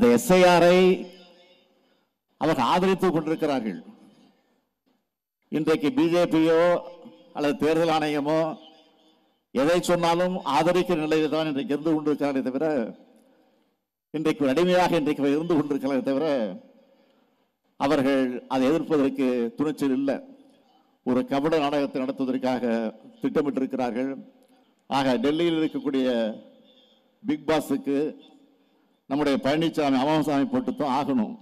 அந்த எஸ்ஐஆரை அவர்கள் ஆதரித்துக் கொண்டிருக்கிறார்கள். இன்றைக்கு பிஜேபியோ அல்லது தேர்தல் ஆணையமோ எதை சொன்னாலும் ஆதரிக்கிற நிலையில் தான் இன்றைக்கு இருந்து கொண்டிருக்கிறாரே தவிர, இன்றைக்கு அடிமையாக இன்றைக்கு இருந்து கொண்டிருக்கிறாரே தவிர அவர்கள் அதை எதிர்ப்பதற்கு துணிச்சல் இல்லை. ஒரு கபட நாடகத்தை நடத்துவதற்காக திட்டமிட்டிருக்கிறார்கள். ஆக டெல்லியில் இருக்கக்கூடிய பிக் பாஸுக்கு நம்முடைய பழனிசாமி அமாவாசாமி போட்டுத்தான் ஆகணும்.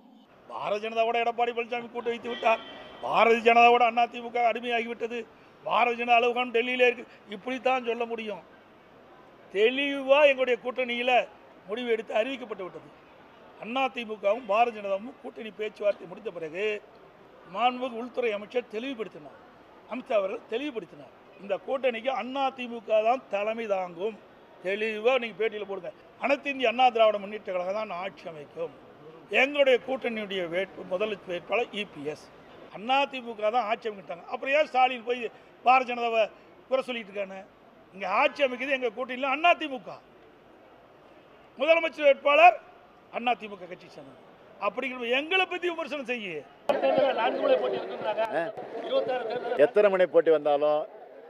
பாரதிய ஜனதாவோட எடப்பாடி பழனிசாமி கூட்டு வைத்து விட்டார். பாரதிய ஜனதாவோட அதிமுக அடிமையாகிவிட்டது. பாரதிய ஜனதா அலுவலகம் டெல்லியிலே இருக்கு. இப்படித்தான் சொல்ல முடியும். தெளிவாக எங்களுடைய கூட்டணியில் முடிவு எடுத்து அறிவிக்கப்பட்டு விட்டது. அதிமுகவும் பாரதிய ஜனதாவும் கூட்டணி பேச்சுவார்த்தை முடிந்த பிறகு மாண்புமிகு உள்துறை அமைச்சர் தெளிவுபடுத்தினார். அமித்ஷா அவர்கள் தெளிவுபடுத்தினார். இந்த கூட்டணிக்கு அதிமுக தான் தலைமை தாங்கும். தெளிவாக நீங்கள் பேட்டியில் போடுங்க. அனைத்து இந்திய அண்ணா திராவிட முன்னேற்ற கழகம் தான் ஆட்சி அமைக்கும். எங்களுடைய கூட்டணியுடைய முதல் வேட்பாளர் இபிஎஸ். அதிமுக தான் ஆட்சி அமைக்கிட்டாங்க. அப்புறம் ஏன் ஸ்டாலின் போய் பாரதிய ஜனதாவை குறை சொல்லிட்டு இருக்காங்க? இங்கே ஆட்சி அமைக்கிறது எங்கள் கூட்டணியில் அதிமுக. முதலமைச்சர் வேட்பாளர் அதிமுக கட்சி சேர்ந்தது. அப்படிங்கிற எங்களை பற்றி விமர்சனம் செய்ய எத்தனை மணி போட்டி வந்தாலும்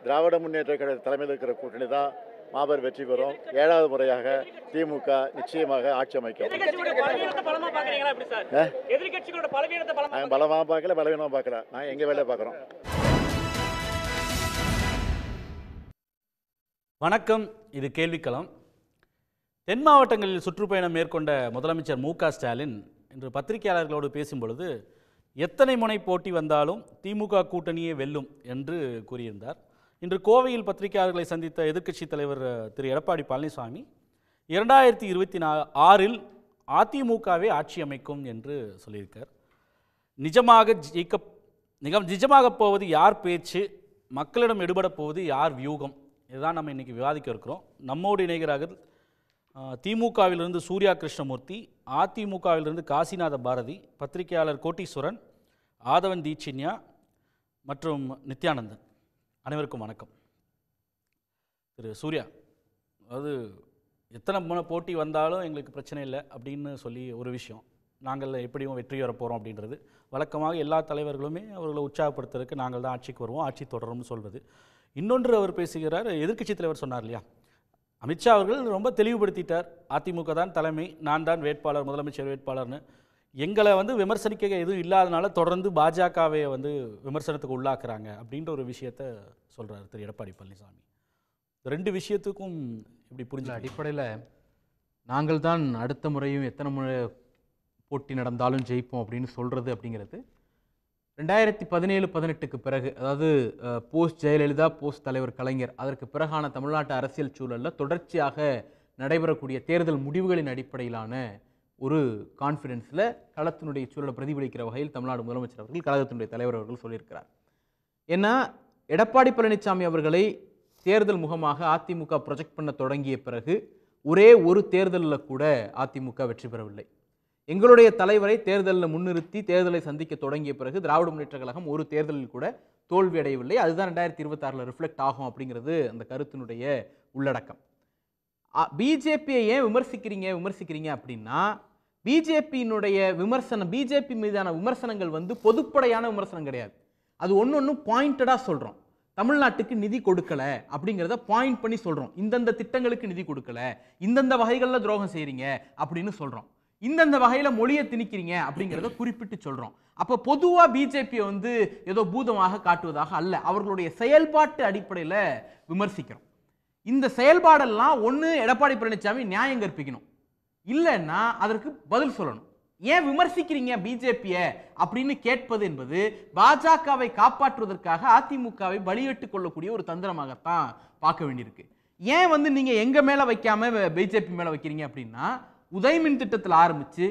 திராவிட முன்னேற்ற கழக தலைமையில் இருக்கிற கூட்டணி தான் மாபெரும் வெற்றி பெறும். 7வது முறையாக திமுக நிச்சயமாக ஆட்சி அமைக்கும். பலமாக பார்க்கல, பலவீனமாக பார்க்கல. நான் எங்க வேலையை பார்க்குறோம். வணக்கம், இது கேள்விக்களம். தென் மாவட்டங்களில் சுற்றுப்பயணம் மேற்கொண்ட முதலமைச்சர் மு க ஸ்டாலின் இன்று பத்திரிகையாளர்களோடு பேசும்பொழுது எத்தனை முனை போட்டி வந்தாலும் திமுக கூட்டணியே வெல்லும் என்று கூறியிருந்தார். இன்று கோவையில் பத்திரிகையாளர்களை சந்தித்த எதிர்க்கட்சித் தலைவர் திரு எடப்பாடி பழனிசாமி 2026 அதிமுகவே ஆட்சி அமைக்கும் என்று சொல்லியிருக்கார். நிஜமாக போவது யார் பேச்சு, மக்களிடம் எடுபட போவது யார் வியூகம், இதுதான் நம்ம இன்றைக்கி விவாதிக்க இருக்கிறோம். நம்மோடு இணைகிறார்கள் திமுகவிலிருந்து சூர்யா கிருஷ்ணமூர்த்தி, அதிமுகவிலிருந்து காசிநாத பாரதி, பத்திரிகையாளர் கோட்டீஸ்வரன், ஆதவன் தீட்சின்யா மற்றும் நித்யானந்தன். அனைவருக்கும் வணக்கம். திரு சூர்யா, அதாவது எத்தனை போட்டி வந்தாலும் எங்களுக்கு பிரச்சனை இல்லை அப்படின்னு சொல்லி ஒரு விஷயம், நாங்கள் எப்படியும் வெற்றி பெற போகிறோம் அப்படின்றது வழக்கமாக எல்லா தலைவர்களுமே அவர்களை உற்சாகப்படுத்துறதுக்கு நாங்கள் தான் ஆட்சிக்கு வருவோம், ஆட்சி தொடரும்னு சொல்வது. இன்னொன்று அவர் பேசுகிறார், எதிர்க்கட்சி தலைவர் சொன்னார் இல்லையா, அமித்ஷா அவர்கள் ரொம்ப தெளிவுபடுத்திட்டார், அதிமுக தான் தலைமை, நான் தான் வேட்பாளர், முதலமைச்சர் வேட்பாளர்னு. எங்களை விமர்சனிக்க எதுவும் இல்லாதனால தொடர்ந்து பாஜகவை விமர்சனத்துக்கு உள்ளாக்குறாங்க அப்படின்ற ஒரு விஷயத்த சொல்கிறார் திரு எடப்பாடி பழனிசாமி. ரெண்டு விஷயத்துக்கும் இப்படி புரிஞ்ச அடிப்படையில் நாங்கள் தான் அடுத்த முறையும் எத்தனை முறை போட்டி நடந்தாலும் ஜெயிப்போம் அப்படின்னு சொல்கிறது அப்படிங்கிறது 2017-18க்கு பிறகு, அதாவது போஸ்ட் ஜெயலலிதா, போஸ்ட் தலைவர் கலைஞர், அதற்கு பிறகான தமிழ்நாட்டு அரசியல் சூழலில் தொடர்ச்சியாக நடைபெறக்கூடிய தேர்தல் முடிவுகளின் அடிப்படையிலான ஒரு கான்ஃபிடென்ஸில் களத்தினுடைய சூழலை பிரதிபலிக்கிற வகையில் தமிழ்நாடு முதலமைச்சர் அவர்கள், கழகத்தினுடைய தலைவர் அவர்கள் சொல்லியிருக்கிறார். ஏன்னா எடப்பாடி பழனிசாமி அவர்களை தேர்தல் முகமாக அதிமுக ப்ரொஜெக்ட் பண்ண தொடங்கிய பிறகு ஒரே ஒரு தேர்தலில் கூட அதிமுக வெற்றி பெறவில்லை. எங்களுடைய தலைவரை தேர்தலில் முன்னிறுத்தி தேர்தலை சந்திக்க தொடங்கிய பிறகு திராவிட முன்னேற்ற கழகம் ஒரு தேர்தலில் கூட தோல்வி அடையவில்லை. அதுதான் 2026 ரிஃப்ளெக்ட் ஆகும் அப்படிங்கிறது அந்த கருத்தினுடைய உள்ளடக்கம். பிஜேபியை ஏன் விமர்சிக்கிறீங்க அப்படின்னா, பிஜேபியினுடைய விமர்சனம், பிஜேபி மீதான விமர்சனங்கள் பொதுப்படையான விமர்சனம் கிடையாது. அது ஒன்று பாயிண்டடாக சொல்கிறோம். தமிழ்நாட்டுக்கு நிதி கொடுக்கல அப்படிங்கிறத பாயிண்ட் பண்ணி சொல்கிறோம். இந்தந்த திட்டங்களுக்கு நிதி கொடுக்கல, இந்தந்த வகைகளில் துரோகம் செய்கிறீங்க அப்படின்னு சொல்கிறோம். இந்தந்த வகையில் மொழியை திணிக்கிறீங்க அப்படிங்கிறத குறிப்பிட்டு சொல்கிறோம். அப்போ பொதுவாக பிஜேபியை ஏதோ பூதமாக காட்டுவதாக அல்ல, அவர்களுடைய செயல்பாட்டு அடிப்படையில் விமர்சிக்கிறோம். இந்த செயல்பாடெல்லாம் ஒன்று எடப்பாடி பழனிசாமி நியாயம் கற்பிக்கணும், இல்லைன்னா அதற்கு பதில் சொல்லணும். ஏன் விமர்சிக்கிறீங்க பிஜேபியை அப்படின்னு கேட்பது என்பது பாஜகவை காப்பாற்றுவதற்காக அதிமுகவை பலியிட்டுக் கொள்ளக்கூடிய ஒரு தந்திரமாகத்தான் பார்க்க வேண்டியிருக்கு. ஏன் நீங்க எங்க மேல வைக்காம பிஜேபி மேல வைக்கிறீங்க அப்படின்னா, உதயமின் திட்டத்தில் ஆரம்பிச்சு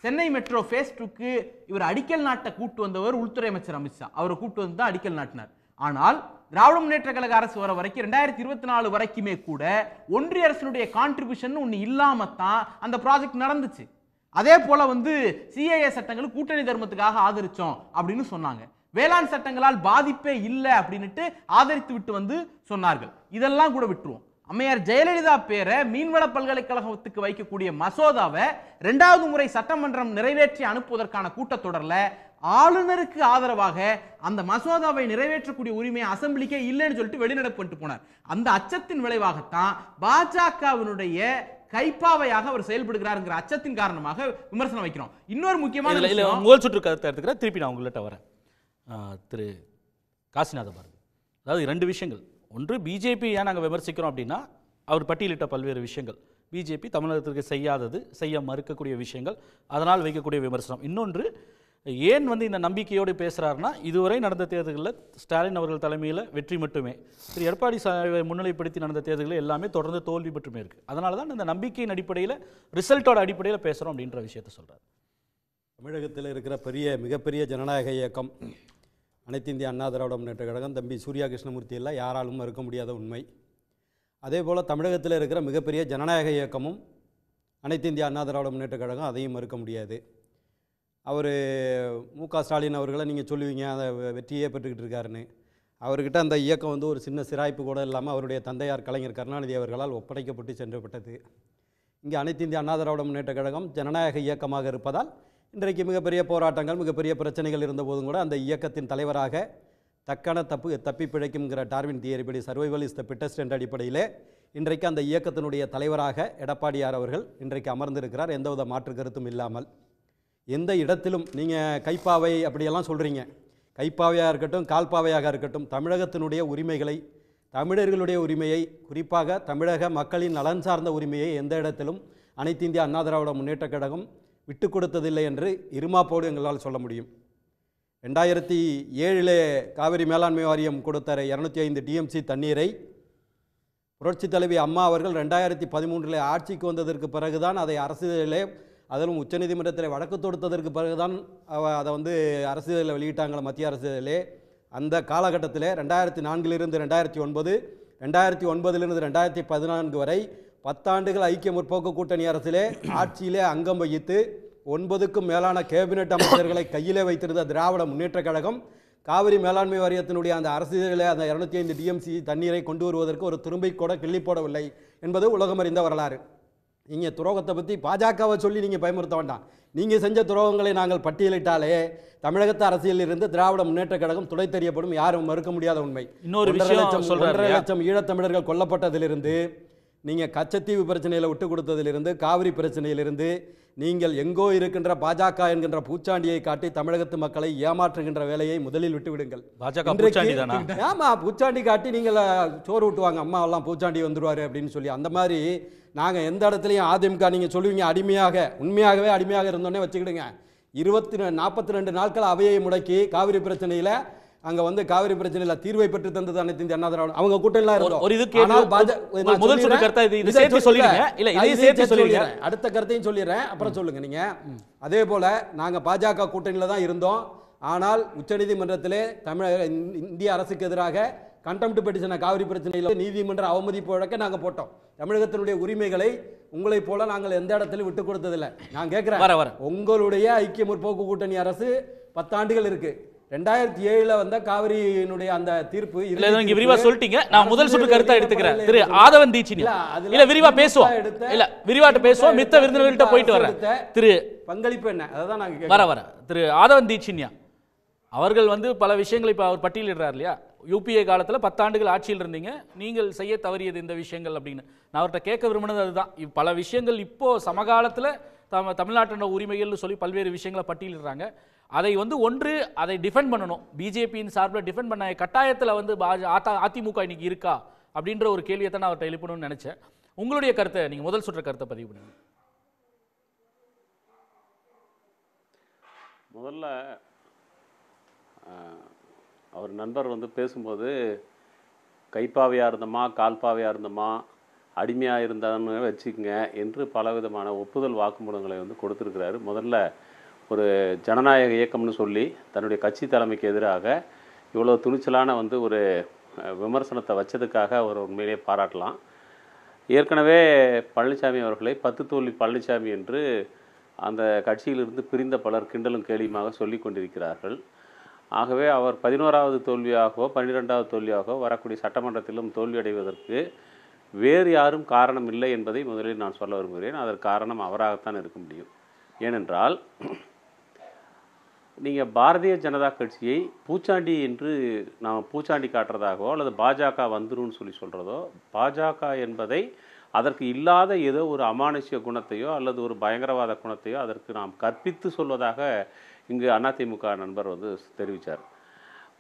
சென்னை மெட்ரோ ஃபேஸ் 2க்கு இவர் அடிக்கல் நாட்டை கூட்டு வந்தவர் உள்துறை அமைச்சர் அமித்ஷா. அவரை கூட்டு வந்து தான் அடிக்கல் நாட்டினார். ஆனால் திராவிட முன்னேற்ற கழக அரசு வர வரைக்கும் 2024 வரைக்குமே கூட ஒன்றிய அரசினுடைய கான்ட்ரிபியூஷன் ஒன்று இல்லாமத்தான் அந்த ப்ராஜெக்ட் நடந்துச்சு. அதே போல சிஏஏ சட்டங்கள் கூட்டணி தர்மத்துக்காக ஆதரிச்சோம் அப்படின்னு சொன்னாங்க. வேளாண் சட்டங்களால் பாதிப்பே இல்லை அப்படின்னுட்டு ஆதரித்து விட்டு சொன்னார்கள். இதெல்லாம் கூட விட்டுருவோம். அம்மையார் ஜெயலலிதா பேரை மீன்வள பல்கலைக்கழகத்துக்கு வைக்கக்கூடிய மசோதாவை 2வது முறை சட்டமன்றம் நிறைவேற்றி அனுப்புவதற்கான கூட்டத்தொடரில் ஆளுநருக்கு ஆதரவாக அந்த மசோதாவை நிறைவேற்றக்கூடிய உரிமை அசம்பிளிக்கே இல்லைன்னு சொல்லிட்டு வெளிநடப்பு பண்ணிட்டு போனார். அந்த அச்சத்தின் விளைவாகத்தான் பாஜகவினுடைய கைப்பாவையாக அவர் செயல்படுகிறாருங்கிற அச்சத்தின் காரணமாக விமர்சனம் வைக்கிறோம். இன்னொரு முக்கியமான முதல் சுற்று கருத்தை எடுத்துக்கிறேன், திருப்பி நான் உங்கள்கிட்ட வரேன். திரு காசிநாத பாரதி, அதாவது 2 விஷயங்கள். ஒன்று, பிஜேபி ஏன் நாங்கள் விமர்சிக்கிறோம் அப்படின்னா அவர் பட்டியலிட்ட பல்வேறு விஷயங்கள், பிஜேபி தமிழகத்திற்கு செய்யாதது, செய்ய மறுக்கக்கூடிய விஷயங்கள், அதனால் வைக்கக்கூடிய விமர்சனம். இன்னொன்று, ஏன் இந்த நம்பிக்கையோடு பேசுகிறாருன்னா இதுவரை நடந்த தேர்தல்களில் ஸ்டாலின் அவர்கள் தலைமையில் வெற்றி மட்டுமே, திரு எடப்பாடி முன்னிலைப்படுத்தி நடந்த தேர்தல்கள் எல்லாமே தொடர்ந்து தோல்வி மட்டுமே இருக்குது. அதனால தான் இந்த நம்பிக்கையின் அடிப்படையில், ரிசல்ட்டோட அடிப்படையில் பேசுகிறோம் அப்படின்ற விஷயத்தை சொல்கிறார். தமிழகத்தில் இருக்கிற மிகப்பெரிய ஜனநாயக இயக்கம் அனைத்து இந்திய அண்ணா திராவிட முன்னேற்ற கழகம், தம்பி சூர்யா கிருஷ்ணமூர்த்தி எல்லாம் யாராலும் மறுக்க முடியாத உண்மை. அதே போல் தமிழகத்தில் இருக்கிற மிகப்பெரிய ஜனநாயக இயக்கமும் அனைத்து இந்திய அண்ணா திராவிட முன்னேற்ற கழகம், அதையும் மறுக்க முடியாது. அவர் மு.க. ஸ்டாலின் அவர்களை நீங்கள் சொல்லுவீங்க அதை வெற்றியே பெற்றுக்கிட்டு இருக்காருன்னு. அவர்கிட்ட அந்த இயக்கம் ஒரு சின்ன சிராய்ப்பு கூட இல்லாமல் அவருடைய தந்தையார் கலைஞர் கருணாநிதி அவர்களால் ஒப்படைக்கப்பட்டு சென்றப்பட்டது. இங்கே அனைத்து இந்திய அண்ணா திராவிட முன்னேற்ற கழகம் ஜனநாயக இயக்கமாக இருப்பதால் இன்றைக்கு மிகப்பெரிய போராட்டங்கள், மிகப்பெரிய பிரச்சனைகள் இருந்தபோதும் கூட அந்த இயக்கத்தின் தலைவராக தக்கான தப்பி பிழைக்கும்ங்கிற Darwin தியரிப்படி survival is the fittest என்ற அடிப்படையில் இன்றைக்கு அந்த இயக்கத்தினுடைய தலைவராக எடப்பாடியார் அவர்கள் இன்றைக்கு அமர்ந்திருக்கிறார், எந்தவித மாற்று கருத்தும் இல்லாமல். எந்த இடத்திலும் நீங்கள் கைப்பாவை அப்படியெல்லாம் சொல்கிறீங்க, கைப்பாவையாக இருக்கட்டும் கால்பாவையாக இருக்கட்டும், தமிழகத்தினுடைய உரிமைகளை, தமிழர்களுடைய உரிமையை, குறிப்பாக தமிழக மக்களின் நலன் சார்ந்த உரிமையை எந்த இடத்திலும் அனைத்து இந்திய அண்ணா திராவிட முன்னேற்ற கழகம் விட்டு கொடுத்ததில்லை என்று இருமாப்போடு எங்களால் சொல்ல முடியும். 2007 காவிரி மேலாண்மை வாரியம் கொடுத்த 205 டிஎம்சி தண்ணீரை புரட்சி தலைவி அம்மா அவர்கள் 2013 ஆட்சிக்கு வந்ததற்கு பிறகுதான் அதை அரசியலிலே, அதிலும் உச்சநீதிமன்றத்தில் வழக்கு தொடுத்ததற்கு பிறகுதான் அதை அரசியலில் வெளியிட்டாங்கள மத்திய அரசியலே. அந்த காலகட்டத்தில் 2004 2009, 2009 2014 வரை 10 ஆண்டுகள் ஐக்கிய முற்போக்கு கூட்டணி அரசிலே ஆட்சியிலே அங்கம் வகித்து 9க்கும் மேலான கேபினெட் அமைச்சர்களை கையிலே வைத்திருந்த திராவிட முன்னேற்ற கழகம் காவிரி மேலாண்மை வாரியத்தினுடைய அந்த அரசியலிலே அந்த 205 டிஎம்சி தண்ணீரை கொண்டு வருவதற்கு ஒரு துரும்பை கூட கிள்ளி போடவில்லை என்பது உலகம் அறிந்த வரலாறு. நீங்கள் துரோகத்தை பற்றி பாஜகவை சொல்லி நீங்கள் பயமுறுத்த வேண்டாம். நீங்கள் செஞ்ச துரோகங்களை நாங்கள் பட்டியலிட்டாலே தமிழகத்து அரசியலில் இருந்து திராவிட முன்னேற்ற கழகம் துடை தெரியப்படும், யாரும் மறுக்க முடியாத உண்மை. 1.5 லட்சம் ஈழத்தமிழர்கள் கொல்லப்பட்டதிலிருந்து, நீங்கள் கச்சத்தீவு பிரச்சனையில் விட்டு கொடுத்ததிலிருந்து, காவிரி பிரச்சனையிலிருந்து, நீங்கள் எங்கோ இருக்கின்ற பாஜக என்கின்ற பூச்சாண்டியை காட்டி தமிழகத்து மக்களை ஏமாற்றுகின்ற வேலையை முதலில் விட்டு விடுங்கள். ஆமா, பூச்சாண்டி காட்டி நீங்கள் சோறு விட்டுவாங்க, அம்மா எல்லாம் பூச்சாண்டி வந்துடுவாரு அப்படின்னு சொல்லி. அந்த மாதிரி நாங்கள் எந்த இடத்துலையும் அதிமுக நீங்கள் சொல்லுவீங்க அடிமையாக, உண்மையாகவே அடிமையாக இருந்தோன்னே வச்சுக்கிடுங்க. 42 நாட்கள் அவையை முடக்கி காவிரி பிரச்சனையில் அங்க காவிரி பிரச்சனையில தீர்வை பெற்று தந்தது அனைத்து இந்திய அண்ணா திராவிட அவங்க கூட்டணிலாம் இருந்தோம். அடுத்த கருத்தையும் சொல்லிடுறேன், அப்புறம் சொல்லுங்க நீங்க. அதே போல நாங்க பாஜக கூட்டணியில தான் இருந்தோம். ஆனால் உச்சநீதிமன்றத்திலே இந்திய அரசுக்கு எதிராக கண்டெம்ட் பெட்டிஷனை காவிரி பிரச்சனையில் நீதிமன்ற அவமதிப்பு வழக்க நாங்கள் போட்டோம். தமிழகத்தினுடைய உரிமைகளை உங்களை போல நாங்கள் எந்த இடத்திலும் விட்டுக் கொடுத்ததில்லை. நான் கேட்கிறேன், உங்களுடைய ஐக்கிய முற்போக்கு கூட்டணி அரசு 10 ஆண்டுகள் இருக்கு. 2007 வந்த காவிரியினுடைய அந்த தீர்ப்பு விரிவா சொல்லிட்டீங்க. நான் முதல் சுற்று கருத்தா எடுத்துக்கிறேன். திரு ஆதவன் தீட்சினியா இல்ல விரிவா பேசுவோம், இல்ல விரிவாட்டு பேசுவோம், மித்த விருந்தினர்கள்ட்ட போயிட்டு வரேன். திரு பங்களிப்பு என்ன அதான் நாங்க வர திரு ஆதவன் தீட்சினியா அவர்கள் பல விஷயங்களை இப்போ அவர் பட்டியலிடுறார் இல்லையா. யூபிஏ காலத்தில் 10 ஆண்டுகள் ஆட்சியில் இருந்தீங்க, நீங்கள் செய்ய தவறியது இந்த விஷயங்கள் அப்படின்னு. நான் அவர்கிட்ட கேட்க விரும்பினது அதுதான். பல விஷயங்கள் இப்போ சமகாலத்தில் தமிழ்நாட்டின உரிமைகள்னு சொல்லி பல்வேறு விஷயங்களை பட்டியலிடுறாங்க. அதை ஒன்று அதை டிஃபெண்ட் பண்ணணும், பிஜேபியின் சார்பில் டிஃபெண்ட் பண்ண கட்டாயத்தில் அதிமுக இன்னைக்கு இருக்கா அப்படின்ற ஒரு கேள்வியை தான் நான் அவர்கிட்ட எழுப்பணும்னு நினைச்சேன். உங்களுடைய கருத்தை நீங்கள் முதல் சுற்ற கருத்தை பதிவு பண்ணுங்க. முதல்ல அவர் நண்பர் பேசும்போது கைப்பாவையாக இருந்தோமா கால்பாவையாக இருந்தோமா அடிமையாக இருந்தான்னு வச்சுக்கங்க என்று பலவிதமான ஒப்புதல் வாக்குமூலங்களை கொடுத்துருக்கிறாரு. முதல்ல ஒரு ஜனநாயக இயக்கம்னு சொல்லி தன்னுடைய கட்சி தலைமைக்கு எதிராக இவ்வளோ துணிச்சலான ஒரு விமர்சனத்தை வச்சதுக்காக அவர் உண்மையிலே பாராட்டலாம். ஏற்கனவே பழனிசாமி அவர்களை 10 தோல்வி பழனிசாமி என்று அந்த கட்சியிலிருந்து பிரிந்த பலர் கிண்டலும் கேலியுமாக சொல்லி கொண்டிருக்கிறார்கள். ஆகவே அவர் 11வது தோல்வியாகவோ 12வது தோல்வியாகவோ வரக்கூடிய சட்டமன்றத்திலும் தோல்வி அடைவதற்கு வேறு யாரும் காரணம் இல்லை என்பதை முதலில் நான் சொல்ல விரும்புகிறேன். அதற்கு காரணம் அவராகத்தான் இருக்க முடியும். ஏனென்றால் நீங்கள் பாரதிய ஜனதா கட்சியை பூச்சாண்டி என்று நாம் பூச்சாண்டி காட்டுறதாகவோ அல்லது பாஜக வந்துருன்னு சொல்கிறதோ, பாஜக என்பதை அதற்கு இல்லாத ஏதோ ஒரு அமானுஷ்ய குணத்தையோ அல்லது ஒரு பயங்கரவாத குணத்தையோ அதற்கு நாம் கற்பித்து சொல்வதாக இங்கு அதிமுக நண்பர் தெரிவித்தார்.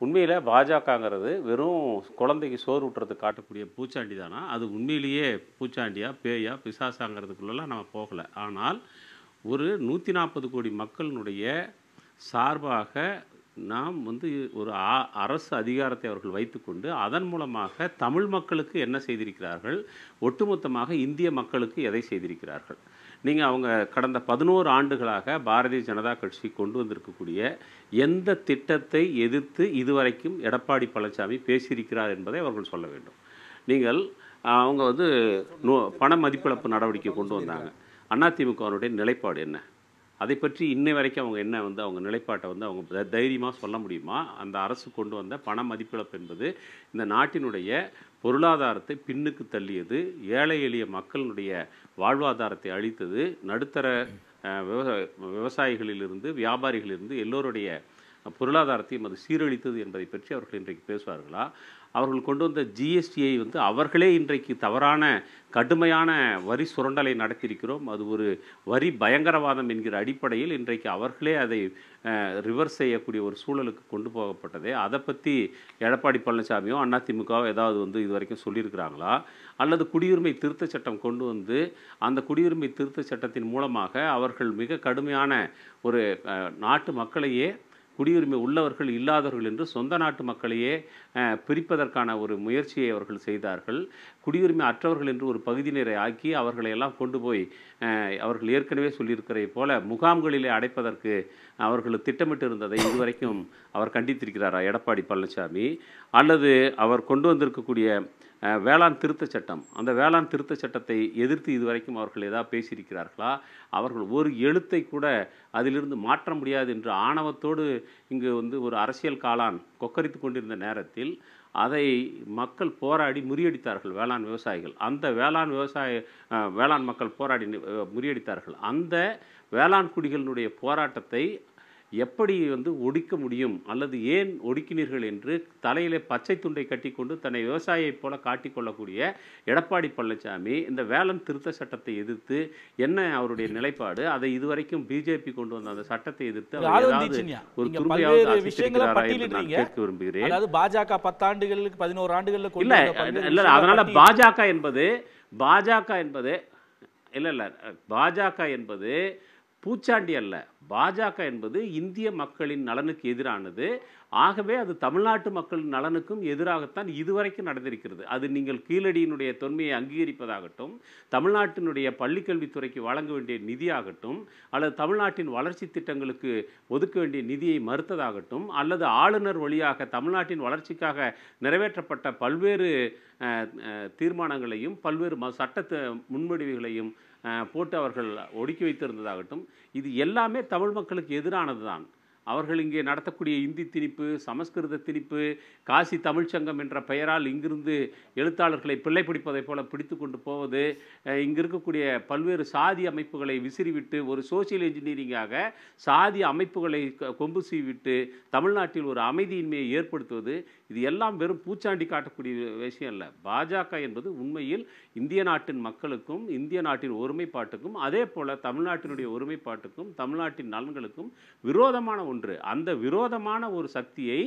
உண்மையில் பாஜகங்கிறது வெறும் குழந்தைக்கு சோறு ஊட்டுறதுக்கு காட்டக்கூடிய பூச்சாண்டி தானா? அது உண்மையிலேயே பூச்சாண்டியா பேயா பிசாசாங்கிறதுக்குள்ளெல்லாம் நம்ம போகலை. ஆனால் ஒரு 140 கோடி மக்களினுடைய சார்பாக நாம் ஒரு அரசு அதிகாரத்தை அவர்கள் வைத்துக்கொண்டு அதன் மூலமாக தமிழ் மக்களுக்கு என்ன செய்திருக்கிறார்கள், ஒட்டுமொத்தமாக இந்திய மக்களுக்கு எதை செய்திருக்கிறார்கள். நீங்கள் அவங்க கடந்த 11 ஆண்டுகளாக பாரதிய ஜனதா கட்சி கொண்டு வந்திருக்கக்கூடிய எந்த திட்டத்தை எதிர்த்து இதுவரைக்கும் எடப்பாடி பழனிசாமி பேசியிருக்கிறார் என்பதை அவர்கள் சொல்ல வேண்டும். நீங்கள் அவங்க பண மதிப்பிழப்பு நடவடிக்கை கொண்டு வந்தாங்க. அதிமுகவினுடைய நிலைப்பாடு என்ன? அதை பற்றி இன்னை வரைக்கும் அவங்க என்ன அவங்க நிலைப்பாட்டை அவங்க தைரியமாக சொல்ல முடியுமா? அந்த அரசு கொண்டு வந்த பண மதிப்பிழப்பு என்பது இந்த நாட்டினுடைய பொருளாதாரத்தை பின்னுக்கு தள்ளியது, ஏழை எளிய மக்களுடைய வாழ்வாதாரத்தை அளித்தது, நடுத்தர விவசாயிகளிலிருந்து வியாபாரிகளிலிருந்து எல்லோருடைய பொருளாதாரத்தையும் அது சீரழித்தது என்பதை பற்றி அவர்கள் இன்றைக்கு பேசுவார்களா? அவர்கள் கொண்டு வந்த ஜிஎஸ்டியை அவர்களே இன்றைக்கு தவறான கடுமையான வரி சுரண்டலை நடத்தியிருக்கிறோம், அது ஒரு வரி பயங்கரவாதம் என்கிற அடிப்படையில் இன்றைக்கு அவர்களே அதை ரிவர்ஸ் செய்யக்கூடிய ஒரு சூழலுக்கு கொண்டு போகப்பட்டதே, அதை பற்றி எடப்பாடி பழனிசாமியோ அதிமுகவோ ஏதாவது இது வரைக்கும் சொல்லியிருக்கிறாங்களா? அல்லது குடியுரிமை திருத்த சட்டம் கொண்டு வந்து அந்த குடியுரிமை திருத்த சட்டத்தின் மூலமாக அவர்கள் மிக கடுமையான ஒரு நாட்டு மக்களையே குடியுரிமை உள்ளவர்கள் இல்லாதவர்கள் என்று சொந்த நாட்டு மக்களையே பிரிப்பதற்கான ஒரு முயற்சியை அவர்கள் செய்தார்கள். குடியுரிமை அற்றவர்கள் என்று ஒரு பகுதியினரை ஆக்கி அவர்களை எல்லாம் கொண்டு போய் அவர்கள் ஏற்கனவே சொல்லியிருக்கிறதை போல முகாம்களிலே அடைப்பதற்கு அவர்கள் திட்டமிட்டு இருந்ததை இதுவரைக்கும் அவர் கண்டித்திருக்கிறாரா எடப்பாடி பழனிசாமி? அல்லது அவர் கொண்டு வந்திருக்கக்கூடிய வேளாண் திருத்த சட்டம், அந்த வேளாண் திருத்த சட்டத்தை எதிர்த்து இதுவரைக்கும் அவர்கள் ஏதாவது பேசியிருக்கிறார்களா? அவர்கள் ஒரு எழுத்தை கூட அதிலிருந்து மாற்ற முடியாது என்று ஆணவத்தோடு இங்கு ஒரு அரசியல் காளான் கொக்கரித்து கொண்டிருந்த நேரத்தில் அதை மக்கள் போராடி முறியடித்தார்கள். வேளாண் விவசாயிகள் அந்த வேளாண் மக்கள் போராடி முறியடித்தார்கள். அந்த வேளாண் குடிகளினுடைய போராட்டத்தை எப்படி ஒடுக்க முடியும் அல்லது ஏன் ஒடுக்கினீர்கள் என்று தலையிலே பச்சை துண்டை கட்டி கொண்டு தன்னை விவசாயியைப் போல காட்டிக்கொள்ளக்கூடிய எடப்பாடி பழனிசாமி இந்த வேளாண் திருத்த சட்டத்தை எதிர்த்து என்ன அவருடைய நிலைப்பாடு? அதை இதுவரைக்கும் பிஜேபி கொண்டு வந்த அந்த சட்டத்தை எதிர்த்து ஒரு துரும்பியாவது கேட்க விரும்புகிறேன். அதாவது பாஜக 10 ஆண்டுகளுக்கு 11 ஆண்டுகளுக்கு இல்ல அதனால பாஜக என்பது பூச்சாண்டி அல்ல. பாஜக என்பது இந்திய மக்களின் நலனுக்கு எதிரானது. ஆகவே அது தமிழ்நாட்டு மக்களின் நலனுக்கும் எதிராகத்தான் இதுவரைக்கும் நடந்திருக்கிறது. அது நீங்கள் கீழடியினுடைய தொன்மையை அங்கீகரிப்பதாகட்டும், தமிழ்நாட்டினுடைய பள்ளிக்கல்வித்துறைக்கு வழங்க வேண்டிய நிதியாகட்டும், அல்லது தமிழ்நாட்டின் வளர்ச்சி திட்டங்களுக்கு ஒதுக்க வேண்டிய நிதியை மறுத்ததாகட்டும், அல்லது ஆளுநர் வழியாக தமிழ்நாட்டின் வளர்ச்சிக்காக நிறைவேற்றப்பட்ட பல்வேறு தீர்மானங்களையும் பல்வேறு சட்ட முன்வடிவுகளையும் போட்டு அவர்கள் ஒடுக்கி வைத்திருந்ததாகட்டும், இது எல்லாமே தமிழ் மக்களுக்கு எதிரானது தான். அவர்கள் இங்கே நடத்தக்கூடிய இந்தி திணிப்பு, சமஸ்கிருத திணிப்பு, காசி தமிழ்ச்சங்கம் என்ற பெயரால் இங்கிருந்து எழுத்தாளர்களை பிள்ளை பிடிப்பதைப் போல பிடித்து கொண்டு போவது, இங்கு இருக்கக்கூடிய பல்வேறு சாதி அமைப்புகளை விசிறிவிட்டு ஒரு சோசியல் இன்ஜினியரிங்காக சாதி அமைப்புகளை கொம்பு சீவிட்டு தமிழ்நாட்டில் ஒரு அமைதியின்மையை ஏற்படுத்துவது, இது எல்லாம் வெறும் பூச்சாண்டி காட்டக்கூடிய விஷயம் இல்லை. பாஜக என்பது உண்மையில் இந்திய நாட்டின் மக்களுக்கும் இந்திய நாட்டின் ஒருமைப்பாட்டுக்கும் அதே போல் தமிழ்நாட்டினுடைய ஒருமைப்பாட்டுக்கும் தமிழ்நாட்டின் நலன்களுக்கும் விரோதமான ஒன்று. அந்த விரோதமான ஒரு சக்தியை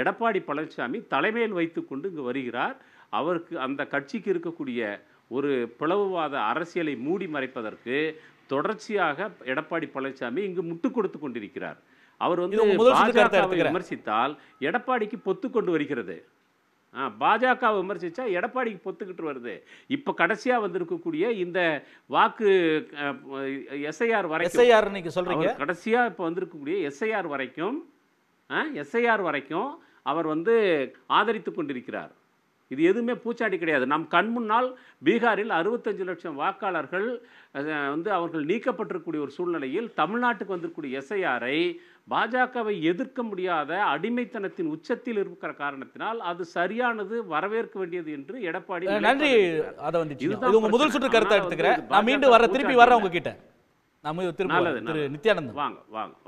எடப்பாடி பழனிசாமி தலைமையில் வைத்துக்கொண்டு இங்கு வருகிறார். அவருக்கு அந்த கட்சிக்கு இருக்கக்கூடிய ஒரு பிளவுவாத அரசியலை மூடி மறைப்பதற்கு தொடர்ச்சியாக எடப்பாடி பழனிசாமி இங்கு முட்டுக் கொடுத்து கொண்டிருக்கிறார். அவர் பாஜகவை விமர்சித்தால் எடப்பாடிக்கு பொத்து கொண்டு வருகிறது. பாஜகவை விமர்சித்தா எடப்பாடிக்கு பொத்துக்கிட்டு வருது. இப்போ கடைசியாக வந்திருக்கக்கூடிய இந்த வாக்கு எஸ்ஐஆர் வரைக்கும் கடைசியாக இப்போ வந்திருக்கக்கூடிய எஸ்ஐஆர் வரைக்கும் அவர் ஆதரித்து கொண்டிருக்கிறார். இது எதுவுமே பூச்சாண்டி கிடையாது. நம் கண் முன்னால் பீகாரில் 65 லட்சம் வாக்காளர்கள் அவர்கள் நீக்கப்பட்டிருக்கக்கூடிய ஒரு சூழ்நிலையில் தமிழ்நாட்டுக்கு வந்திருக்கக்கூடிய எஸ்ஐஆரை பாஜகவை எதிர்க்க முடியாத அடிமைத்தனத்தின் உச்சத்தில் இருக்கிற காரணத்தினால் அது சரியானது, வரவேற்க வேண்டியது என்று எடப்பாடி நன்றி. அதை வந்து இது உங்க முதல் சுற்று கருத்தை எடுத்துக்கிறேன். நான் மீண்டும் திருப்பி வர்றேன் உங்ககிட்ட. நம்ம திரு நித்யானந்தன் வாங்க.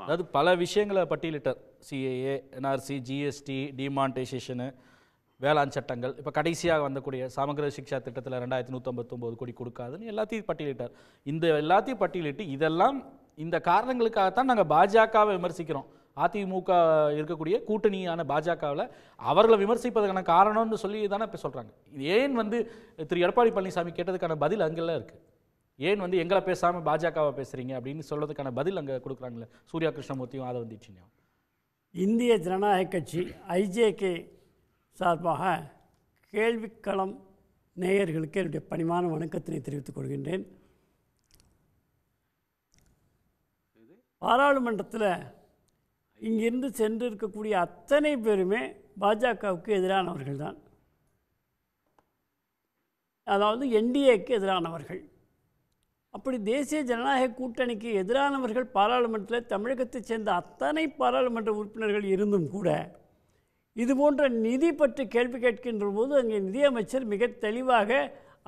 அதாவது பல விஷயங்களை பட்டியலிட்டார். சிஏஏ, என்ஆர்சி, ஜிஎஸ்டி, டிமானிட்டைசேஷனு, வேளாண் சட்டங்கள், இப்போ கடைசியாக வந்தக்கூடிய சமகிர சிக்ஷா திட்டத்தில் 2159 கோடி கொடுக்காதுன்னு எல்லாத்தையும் பட்டியலிட்டார். இந்த எல்லாத்தையும் பட்டியலிட்டு இதெல்லாம் இந்த காரணங்களுக்காகத்தான் நாங்கள் பாஜகவை விமர்சிக்கிறோம். அதிமுக இருக்கக்கூடிய கூட்டணியான பாஜகவில் அவர்களை விமர்சிப்பதற்கான காரணம்னு சொல்லி தானே இப்போ சொல்கிறாங்க. ஏன் வந்து திரு எடப்பாடி பழனிசாமி கேட்டதுக்கான பதில் அங்கெல்லாம் இருக்குது. ஏன் வந்து எங்களை பேசாமல் பாஜகவை பேசுகிறீங்க அப்படின்னு சொல்கிறதுக்கான பதில் அங்கே கொடுக்குறாங்களே சூர்யா கிருஷ்ணமூர்த்தியும் அதை வந்துச்சுன்னா. இந்திய ஜனநாயக கட்சி ஐஜேகே சார்பாக கேள்விக்களம் நேயர்களுக்கு என்னுடைய பணிவான வணக்கத்தினை தெரிவித்துக் கொள்கின்றேன். பாராளுமன்றத்தில் இங்கிருந்து சென்று இருக்கக்கூடிய அத்தனை பேருமே பாஜகவுக்கு எதிரானவர்கள் தான். அதாவது என்டிஏக்கு எதிரானவர்கள். அப்படி தேசிய ஜனநாயக கூட்டணிக்கு எதிரானவர்கள் பாராளுமன்றத்தில் தமிழகத்தைச் சேர்ந்த அத்தனை பாராளுமன்ற உறுப்பினர்கள் இருந்தும் கூட இதுபோன்ற நிதி பற்றி கேள்வி கேட்கின்ற போது அங்கே நிதியமைச்சர் மிக தெளிவாக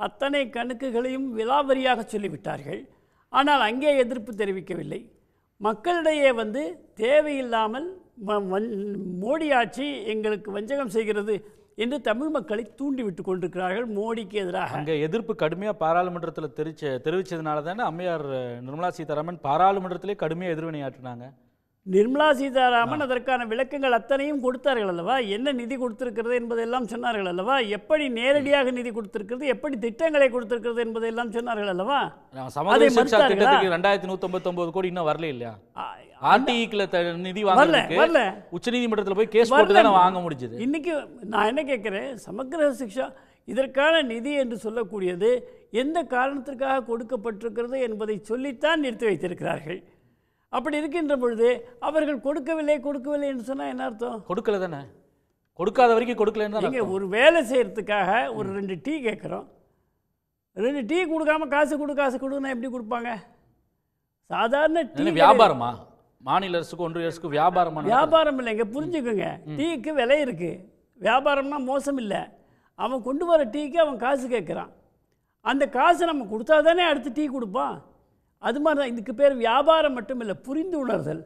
அத்தனை கணக்குகளையும் விலாவரியாக சொல்லிவிட்டார்கள். ஆனால் அங்கே எதிர்ப்பு தெரிவிக்கவில்லை. மக்களிடையே வந்து தேவையில்லாமல் மோடி ஆட்சி எங்களுக்கு வஞ்சகம் செய்கிறது என்று தமிழ் மக்களை தூண்டிவிட்டு கொண்டிருக்கிறார்கள் மோடிக்கு எதிராக. அங்கே எதிர்ப்பு கடுமையாக பாராளுமன்றத்தில் தெரிவித்ததுனால தானே அம்மையார் நிர்மலா சீதாராமன் பாராளுமன்றத்திலே கடுமையாக எதிர்வினையாற்றினாங்க. நிர்மலா சீதாராமன் அதற்கான விளக்கங்கள் அத்தனையும் கொடுத்தார்கள் அல்லவா? என்ன நிதி கொடுத்திருக்கிறது என்பதெல்லாம் சொன்னார்கள் அல்லவா? எப்படி நேரடியாக நிதி கொடுத்திருக்கிறது, எப்படி திட்டங்களை கொடுத்திருக்கிறது என்பதெல்லாம் சொன்னார்கள் அல்லவா? சமகிர சிக்ஷா திட்டத்துக்கு 2159 கோடி இன்னும் வரல இல்லையா? ஆர்டிஇக்குல நிதி வாங்கல, உச்சநீதிமன்றத்தில் போய் கேஸ் போட்டு தானே வாங்க முடிஞ்சது. இன்னைக்கு நான் என்ன கேட்கிறேன், சமகிர சிக்ஷா இதற்கான நிதி என்று சொல்லக்கூடியது எந்த காரணத்திற்காக கொடுக்கப்பட்டிருக்கிறது என்பதை சொல்லித்தான் நிறுத்தி வைத்திருக்கிறார்கள். அப்படி இருக்கின்ற பொழுது அவர்கள் கொடுக்கவில்லை என்று சொன்னால் என்ன அர்த்தம்? கொடுக்கல தானே, கொடுக்காத வரைக்கும் கொடுக்கலன்னு. நீங்கள் ஒரு வேலை செய்கிறதுக்காக ஒரு 2 டீ கேட்குறோம், 2 டீ கொடுக்காம காசு கொடுன்னா எப்படி கொடுப்பாங்க? சாதாரண டீ வியாபாரமா? மாநில அரசுக்கு ஒன்றிய அரசுக்கு வியாபாரம் இல்லைங்க, புரிஞ்சுக்கோங்க. டீக்கு விலை இருக்குது, வியாபாரம்னா மோசம் இல்லை. அவன் கொண்டு வர டீக்கு அவன் காசு கேட்குறான், அந்த காசை நம்ம கொடுத்தா தானே அடுத்து டீ கொடுப்பான். அது மாதிரி தான் இதுக்கு பேர் வியாபாரம் மட்டும் இல்லை, புரிந்து உணர்தல்.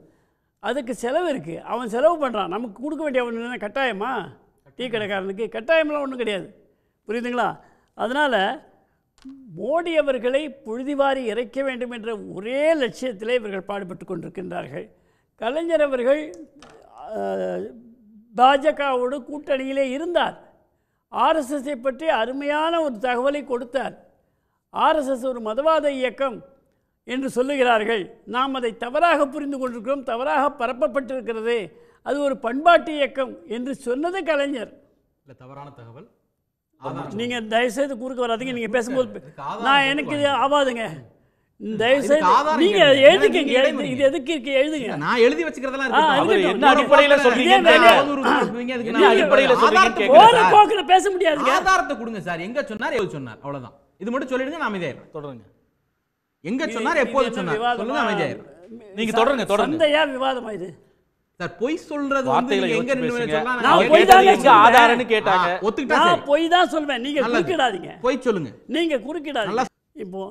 அதுக்கு செலவு இருக்குது, அவன் செலவு பண்ணுறான், நமக்கு கொடுக்க வேண்டிய அவன் கட்டாயமா? டீ கடைக்காரனுக்கு கட்டாயமெல்லாம் ஒன்றும் கிடையாது, புரியுதுங்களா? அதனால் மோடி அவர்களை புழுதிவாரி இறைக்க வேண்டும் என்ற ஒரே லட்சியத்திலே இவர்கள் பாடுபட்டு கொண்டிருக்கின்றார்கள். கலைஞர் அவர்கள் பாஜகவோடு கூட்டணியிலே இருந்தார். ஆர்எஸ்எஸ்ஸை பற்றி அருமையான ஒரு தகவலை கொடுத்தார். ஆர்எஸ்எஸ் ஒரு மதவாத இயக்கம் என்று சொல்லுகிறார்கள், நாம் அதை தவறாக புரிந்து கொண்டிருக்கிறோம், தவறாக பரப்பப்பட்டிருக்கிறது, அது ஒரு பண்பாட்டு இயக்கம் என்று சொன்னது கலைஞர். இல்லை, தவறான தகவல். நீங்கள் தயவுசெய்து குறுக்க வராதீங்க, நீங்கள் பேசும்போது நான் எனக்கு இது ஆகாதுங்க. தயவுசெய்து நீங்கள் எழுதிக்கங்க, இது எதுக்கு இருக்கு எழுதுங்க. நான் எழுதி வச்சுக்கிறதெல்லாம் பேச முடியாது. ஆதாரத்தை கொடுங்க சார், எங்க சொன்னார் எவ்வளவு சொன்னார், அவ்வளவுதான். இது மட்டும் சொல்லிடுங்க, நான் அமைதியாயிரும். தொடருங்க. எங்க சொன்னார், எப்போது சொன்னார், சொல்லுங்க, அமைதியாயிரும். நீங்க தொடருங்க. சந்தையா விவாதமா இது? சார், பொய் சொல்றது வந்து எங்க நின்னு சொன்னா நான் பொய் தான் ஆதாரம்னு கேட்டாங்க, ஒத்துக்கிட்டா நான் பொய் தான் சொல்வேன், நீங்க குறுக்கிடாதீங்க. பொய் சொல்லுங்க, நீங்க குறுக்கிடாதீங்க. இப்போ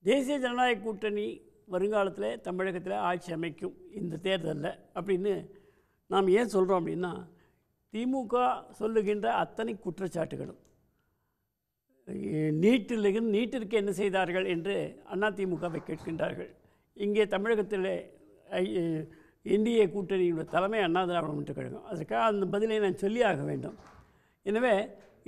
தேசிய ஜனநாயக கூட்டணி வருங்காலத்தில் தமிழகத்தில் ஆட்சி அமைக்கும் இந்த தேர்தலில் அப்படின்னு நாம் ஏன் சொல்கிறோம் அப்படின்னா, திமுக சொல்லுகின்ற அத்தனை குற்றச்சாட்டுகளும் நீட்டிற்கு என்ன செய்தார்கள் என்று அதிமுகவை கேட்கின்றார்கள். இங்கே தமிழகத்தில் என்டிஏ கூட்டணியுடைய தலைமை அண்ணா திராவிட முன்னேற்ற கழகம். அதற்காக அந்த பதிலை நான் சொல்லியாக வேண்டும். எனவே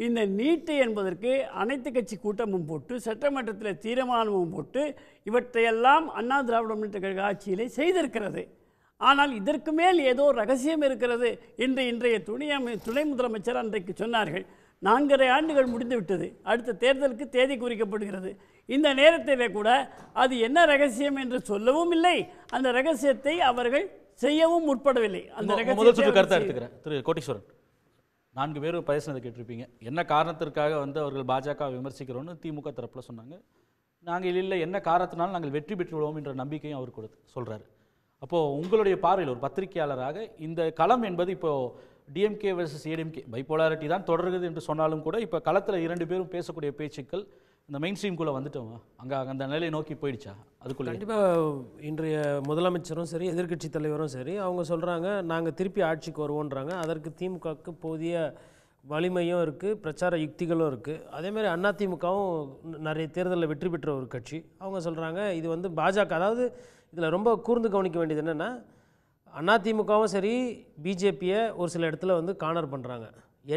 இந்த நீட்டு என்பதற்கு அனைத்து கட்சி கூட்டமும் போட்டு சட்டமன்றத்தில் தீர்மானமும் போட்டு இவற்றையெல்லாம் அண்ணா திராவிட முன்னேற்ற கழக ஆட்சியிலே செய்திருக்கிறது. ஆனால் இதற்கு மேல் ஏதோ ரகசியம் இருக்கிறது என்று இன்றைய துணை முதலமைச்சர் அன்றைக்கு சொன்னார்கள். 4.5 ஆண்டுகள் முடிந்துவிட்டது, அடுத்த தேர்தலுக்கு தேதி குறிக்கப்படுகிறது. இந்த நேரத்திலே கூட அது என்ன ரகசியம் என்று சொல்லவும் இல்லை, அந்த ரகசியத்தை அவர்கள் செய்யவும் முற்படவில்லை. அந்த ரகசியத்தை கருத்தை எடுத்துக்கிறேன். திரு கோட்டீஸ்வரன், 4 பேரும் பேசுனதை கேட்டிருப்பீங்க. என்ன காரணத்திற்காக வந்து அவர்கள் பாஜக விமர்சிக்கிறோன்னு திமுக தரப்பில் சொன்னாங்க. நாங்கள் இல்லை, என்ன காரணத்தினாலும் நாங்கள் வெற்றி பெற்று விடுவோம் என்ற நம்பிக்கையும் அவர் சொல்கிறாரு. அப்போது உங்களுடைய பார்வையில் ஒரு பத்திரிகையாளராக இந்த களம் என்பது இப்போது டிஎம்கே வெர்சஸ் ஏடிஎம்கே பைபோலாரிட்டி தான் தொடர்கிறது என்று சொன்னாலும் கூட இப்போ களத்தில் 2 பேரும் பேசக்கூடிய பேச்சுக்கள் இந்த மெயின் ஸ்ட்ரீம்குள்ளே வந்துட்டோம், அங்கே அந்த நிலையை நோக்கி போயிடுச்சா? அதுக்குள்ளே கண்டிப்பாக இன்றைய முதலமைச்சரும் சரி எதிர்க்கட்சி தலைவரும் சரி அவங்க சொல்கிறாங்க நாங்கள் திருப்பி ஆட்சிக்கு வருவோன்றாங்க. அதற்கு திமுகவுக்கு போதிய வலிமையும் இருக்குது, பிரச்சார யுக்திகளும் இருக்குது. அதேமாதிரி அதிமுகவும் நிறைய தேர்தலில் வெற்றி பெற்ற ஒரு கட்சி. அவங்க சொல்கிறாங்க இது வந்து பாஜக, அதாவது இதில் ரொம்ப கூர்ந்து கவனிக்க வேண்டியது என்னென்னா அதிமுகவும் சரி பிஜேபியை ஒரு சில இடத்துல வந்து கார்னர் பண்ணுறாங்க.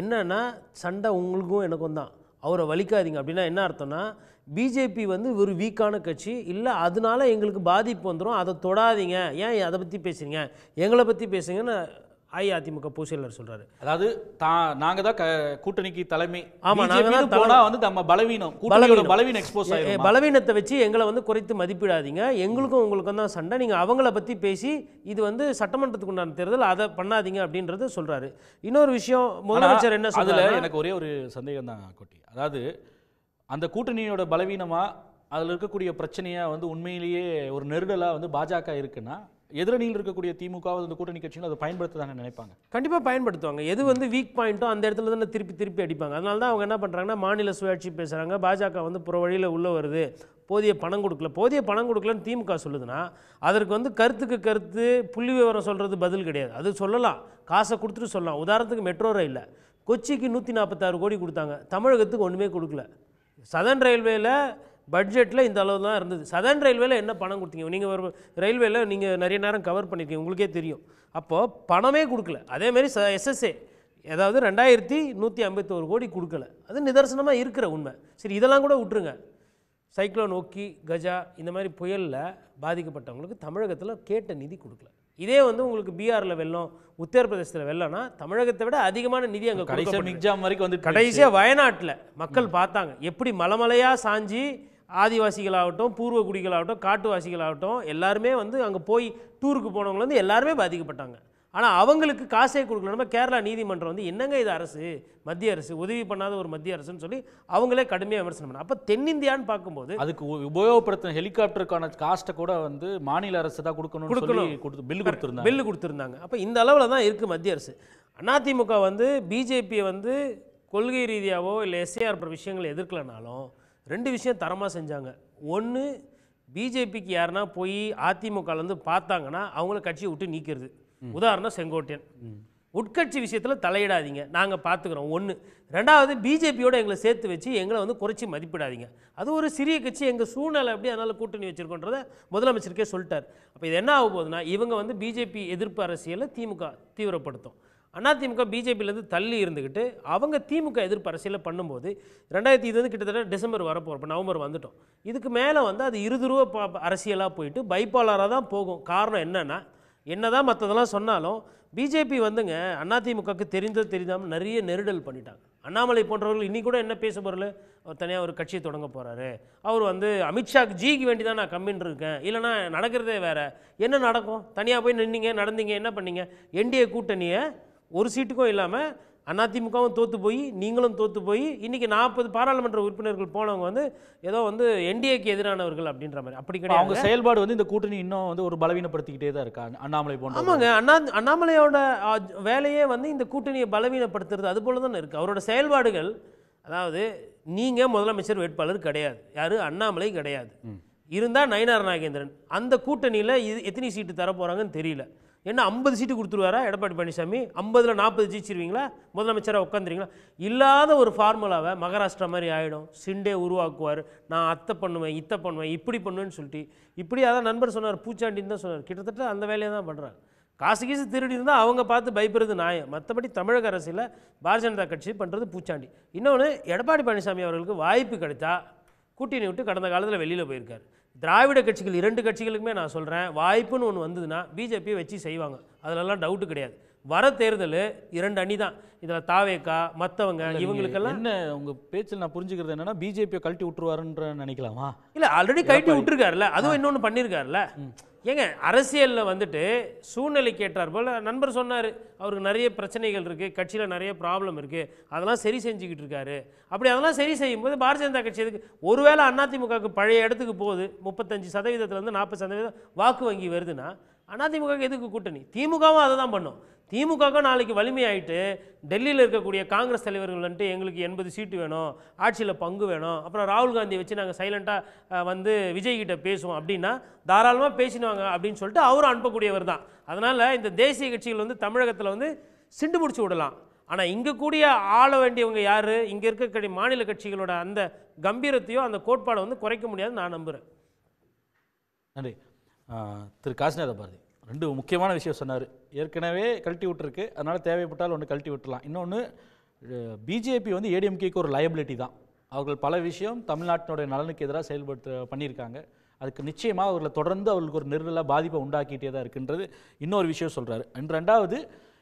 என்னன்னா சண்டை உங்களுக்கும் எனக்கும் தான், அவரை வலிக்காதீங்க. அப்படின்னா என்ன அர்த்தம்னா பிஜேபி வந்து ஒரு வீக்கான கட்சி இல்லை, அதனால எங்களுக்கு பாதிப்பு வந்துடும், அதை தொடாதீங்க, ஏன் அதை பற்றி பேசுகிறீங்க, எங்களை பற்றி பேசுங்கன்னு அஇஅதிமுக பொதுச்செயலாளர் சொல்கிறாரு. அதாவது நாங்கள் தான் கூட்டணிக்கு தலைமை, ஆமாம் நாங்கள் தான் போனால் வந்து நம்ம பலவீனம் எக்ஸ்போஸ் ஆகிடும், பலவீனத்தை வச்சு எங்களை வந்து குறைத்து மதிப்பிடாதீங்க, எங்களுக்கும் உங்களுக்கும் தான் சண்டை, நீங்கள் அவங்கள பற்றி பேசி இது வந்து சட்டமன்றத்துக்கு உண்டான தேர்தல், அதை பண்ணாதீங்க அப்படின்றது சொல்கிறாரு. இன்னொரு விஷயம் முதலமைச்சர் என்ன சொல்றாரு, அதில் எனக்கு ஒரே ஒரு சந்தேகம் தான் கோட்டி, அதாவது அந்த கூட்டணியோட பலவீனமாக அதில் இருக்கக்கூடிய பிரச்சனையாக வந்து உண்மையிலேயே ஒரு நெருடலாக வந்து பாஜக இருக்குன்னா எதிரணியில் இருக்கக்கூடிய திமுக அந்த கூட்டணி கட்சிகள் அதை பயன்படுத்துதாங்க நினைப்பாங்க. கண்டிப்பாக பயன்படுத்துவாங்க. எது வந்து வீக் பாயிண்ட்டோ அந்த இடத்துல தானே திருப்பி அடிப்பாங்க. அதனால தான் அவங்க என்ன பண்ணுறாங்கன்னா மாநில சுயாட்சி பேசுகிறாங்க, பாஜக வந்து புற வழியில் உள்ளே வருது, போதிய பணம் கொடுக்கலன்னு திமுக சொல்லுதுன்னா அதற்கு வந்து கருத்து புள்ளி விவரம் சொல்கிறது பதில் கிடையாது. அது சொல்லலாம், காசை கொடுத்துட்டு சொல்லலாம். உதாரணத்துக்கு மெட்ரோ ரயிலில் கொச்சிக்கு 146 கோடி கொடுத்தாங்க, தமிழகத்துக்கு ஒன்றுமே கொடுக்கல. சதர்ன் ரயில்வேல பட்ஜெட்டில் இந்த அளவு தான் இருந்தது. சதர்ன் ரயில்வேல என்ன பணம் கொடுத்தீங்க? நீங்கள் ஒரு ரயில்வேல நீங்கள் நிறைய நேரம் கவர் பண்ணியிருக்கீங்க, உங்களுக்கே தெரியும். அப்போது பணமே கொடுக்கல. அதேமாரி SSA ஏதாவது 2151 கோடி கொடுக்கல. அது நிதர்சனமாக இருக்கிற உண்மை. சரி, இதெல்லாம் கூட விட்டுருங்க. சைக்ளோன் ஓக்கி, கஜா இந்த மாதிரி புயலில் பாதிக்கப்பட்டவங்களுக்கு தமிழகத்தில் கேட்ட நிதி கொடுக்கல. இதே வந்து உங்களுக்கு பீகாரில் வெள்ளம், உத்தரப்பிரதேசத்தில் வெள்ளம்னா தமிழகத்தை விட அதிகமான நிதி அங்கே கடைசியாக வயநாட்டில் மக்கள் பார்த்தாங்க எப்படி மலைமலையாக சாஞ்சி ஆதிவாசிகளாகட்டும், பூர்வ குடிகளாகட்டும், காட்டுவாசிகளாகட்டும் எல்லாருமே வந்து அங்கே போய் டூருக்கு போனவங்க வந்து எல்லாருமே பாதிக்கப்பட்டாங்க. ஆனால் அவங்களுக்கு காசே கொடுக்கல. நம்ம கேரளா நீதிமன்றம் வந்து என்னங்க இது அரசு, மத்திய அரசு உதவி பண்ணாத ஒரு மத்திய அரசுன்னு சொல்லி அவங்களே கடுமையாக விமர்சனம் பண்ணாங்க. அப்போ தென்னிந்தியான்னு பார்க்கும்போது அதுக்கு உபயோகப்படுத்தின ஹெலிகாப்டருக்கான காஸ்ட்டை கூட வந்து மாநில அரசு தான் கொடுக்கணும் பில்லு கொடுத்துருந்தாங்க. அப்போ இந்த அளவில் தான் இருக்குது மத்திய அரசு. அதிமுக வந்து பிஜேபியை வந்து கொள்கை ரீதியாவோ இல்லை SAR விஷயங்களை எதிர்க்கலனாலும் 2 விஷயம் தரமாக செஞ்சாங்க. ஒன்று, பிஜேபிக்கு யாருன்னா போய் அதிமுகலேருந்து பார்த்தாங்கன்னா அவங்கள கட்சியை விட்டு நீக்கிறது. உதாரணம் செங்கோட்டையன். உட்கட்சி விஷயத்தில் தலையிடாதீங்க, நாங்கள் பார்த்துக்கிறோம். ஒன்று. ரெண்டாவது, பிஜேபியோட எங்களை சேர்த்து வச்சு எங்களை வந்து குறைச்சி மதிப்பிடாதீங்க. அது ஒரு சிறிய கட்சி, எங்கள் சூழ்நிலை எப்படி, அதனால் கூட்டணி வச்சுருக்கோன்றதை முதலமைச்சருக்கே சொல்லிட்டார். அப்போ இது என்ன ஆக போகுதுன்னா இவங்க வந்து பிஜேபி எதிர்ப்பு அரசியலை திமுக தீவிரப்படுத்தும். அதிமுக பிஜேபியிலேருந்து தள்ளி இருந்துக்கிட்டு அவங்க திமுக எதிர்ப்பு அரசியலை பண்ணும்போது 2020 கிட்டத்தட்ட டிசம்பர் வரப்போகிறோம், இப்போ நவம்பர் வந்துட்டோம். இதுக்கு மேலே வந்து அது இருதுருவ அரசியலாக போயிட்டு பைப்பாலராக தான் போகும். காரணம் என்னென்னா என்னதான் மற்றதெல்லாம் சொன்னாலும் பிஜேபி வந்துங்க அதிமுகவுக்கு தெரியாமல் நிறைய நெருடல் பண்ணிட்டாங்க. அண்ணாமலை போன்றவர்கள் இன்னி கூட என்ன பேச போகிறல, அவர் தனியாக ஒரு கட்சியை தொடங்க போகிறாரு, அவர் வந்து அமித்ஷா ஜிக்கு வேண்டி தான் நான் கம்மின்னு இருக்கேன், இல்லைனா நடக்கிறதே வேறு. என்ன நடக்கும்? தனியாக போய் நடந்தீங்க, என்ன பண்ணீங்க? என்டிஏ கூட்டணியை ஒரு சீட்டுக்கும் இல்லாமல் அதிமுகவும் தோற்று போய் நீங்களும் தோற்று போய் இன்றைக்கி 40 பாராளுமன்ற உறுப்பினர்கள் போனவங்க வந்து ஏதோ வந்து என்டிஏக்கு எதிரானவர்கள் அப்படின்ற மாதிரி. அப்படி கிடையாது. அவங்க செயல்பாடு வந்து இந்த கூட்டணி இன்னும் வந்து ஒரு பலவீனப்படுத்திக்கிட்டே தான் இருக்கா அண்ணாமலை போன்ற. ஆமாங்க, அண்ணாமலையோட வேலையே வந்து இந்த கூட்டணியை பலவீனப்படுத்துறது அது போல தானே இருக்குது. அவரோட செயல்பாடுகள், அதாவது நீங்கள் முதலமைச்சர் வேட்பாளர் கிடையாது, யார் அண்ணாமலை கிடையாது, இருந்தால் நயினார் நாகேந்திரன். அந்த கூட்டணியில் எத்தனை சீட்டு தர போகிறாங்கன்னு தெரியல. என்ன 50 சீட்டு கொடுத்துருவாரா எடப்பாடி பழனிசாமி? 50ல் 40 ஜெயிச்சிருவீங்களா? முதலமைச்சராக உட்காந்துருவீங்களா? இல்லாத ஒரு ஃபார்முலாவை மகாராஷ்டிரா மாதிரி ஆகிடும். சிண்டே உருவாக்குவார், நான் அத்தை பண்ணுவேன், இத்தை பண்ணுவேன், இப்படி பண்ணுவேன்னு சொல்லிட்டு. இப்படி அதான் நண்பர் சொன்னார், பூச்சாண்டின்னு தான் சொன்னார். கிட்டத்தட்ட அந்த வேலையை தான் பண்ணுறாங்க. காசு திருடி இருந்தால் அவங்க பார்த்து பயப்படுறது நியாயம். மற்றபடி தமிழக அரசியலில் பாரதிய ஜனதா கட்சி பண்ணுறது பூச்சாண்டி. இன்னொன்று, எடப்பாடி பழனிசாமி அவர்களுக்கு வாய்ப்பு கிடைத்தா கூட்டணி விட்டு கடந்த காலத்தில் வெளியில் போயிருக்காரு. திராவிட கட்சிகள் 2 கட்சிகளுக்குமே நான் சொல்கிறேன், வாய்ப்புன்னு ஒன்று வந்ததுன்னா பிஜேபியை வச்சு செய்வாங்க, அதிலெல்லாம் டவுட்டு கிடையாது. வர தேர்தல் 2 அணி தான். இதில் தாவேக்கா மற்றவங்க இவங்களுக்கெல்லாம் என்ன உங்கள் பேச்சில் நான் புரிஞ்சுக்கிறது என்னென்னா பிஜேபியை கழட்டி விட்டுருவாருன்ற நினைக்கலாமா? இல்லை, ஆல்ரெடி கழட்டி விட்டுருக்காருல்ல, அதுவும் இன்னொன்று பண்ணியிருக்காருல்ல. ஏங்க அரசியலில் வந்துட்டு சூழ்நிலைக்கு ஏற்றார் போல் நண்பர் சொன்னார், அவருக்கு நிறைய பிரச்சனைகள் இருக்குது, கட்சியில் நிறைய ப்ராப்ளம் இருக்குது, அதெல்லாம் சரி செஞ்சுக்கிட்டு இருக்காரு. அப்படி அதெல்லாம் சரி செய்யும்போது பாரதிய ஜனதா கட்சி எதுக்கு? ஒருவேளை அதிமுகவுக்கு பழைய இடத்துக்கு போகுது, 35% 40% வாக்கு வங்கி வருதுன்னா அதிமுக எதுக்கு கூட்டணி? திமுகவும் அதை தான் பண்ணும். திமுக நாளைக்கு வலிமையாயிட்டு டெல்லியில் இருக்கக்கூடிய காங்கிரஸ் தலைவர்கள் வந்துட்டு எங்களுக்கு 80 சீட்டு வேணும், ஆட்சியில் பங்கு வேணும், அப்புறம் ராகுல் காந்தியை வச்சு நாங்கள் சைலண்ட்டாக வந்து விஜய் கிட்ட பேசுவோம் அப்படின்னா தாராளமாக பேசினுவாங்க அப்படின்னு சொல்லிட்டு அவரும் அனுப்பக்கூடியவர் தான். அதனால் இந்த தேசிய கட்சிகள் வந்து தமிழகத்தில் வந்து சிண்டு முடிச்சு விடலாம். ஆனால் இங்கே கூடிய ஆள வேண்டியவங்க யார்? இங்கே இருக்கக்கூடிய மாநில கட்சிகளோட அந்த கம்பீரத்தையோ அந்த கோட்பாடை வந்து குறைக்க முடியாதுன்னு நான் நம்புகிறேன். நன்றி. திரு காசிநாத பாரதி 2 முக்கியமான விஷயம் சொன்னார். ஏற்கனவே கழட்டி விட்டுருக்கு, அதனால் தேவைப்பட்டால் ஒன்று கழட்டி விட்டுலாம். இன்னொன்று, பிஜேபி வந்து ஏடிஎம்கேக்கு ஒரு லயபிலிட்டி தான். அவர்கள் பல விஷயம் தமிழ்நாட்டினுடைய நலனுக்கு எதிராக பண்ணியிருக்காங்க. அதுக்கு நிச்சயமாக அவர்களை தொடர்ந்து அவர்களுக்கு ஒரு நெருடலாக பாதிப்பை உண்டாக்கிட்டே தான் இருக்குன்றது இன்னொரு விஷயம் சொல்கிறாரு. ரெண்டாவது,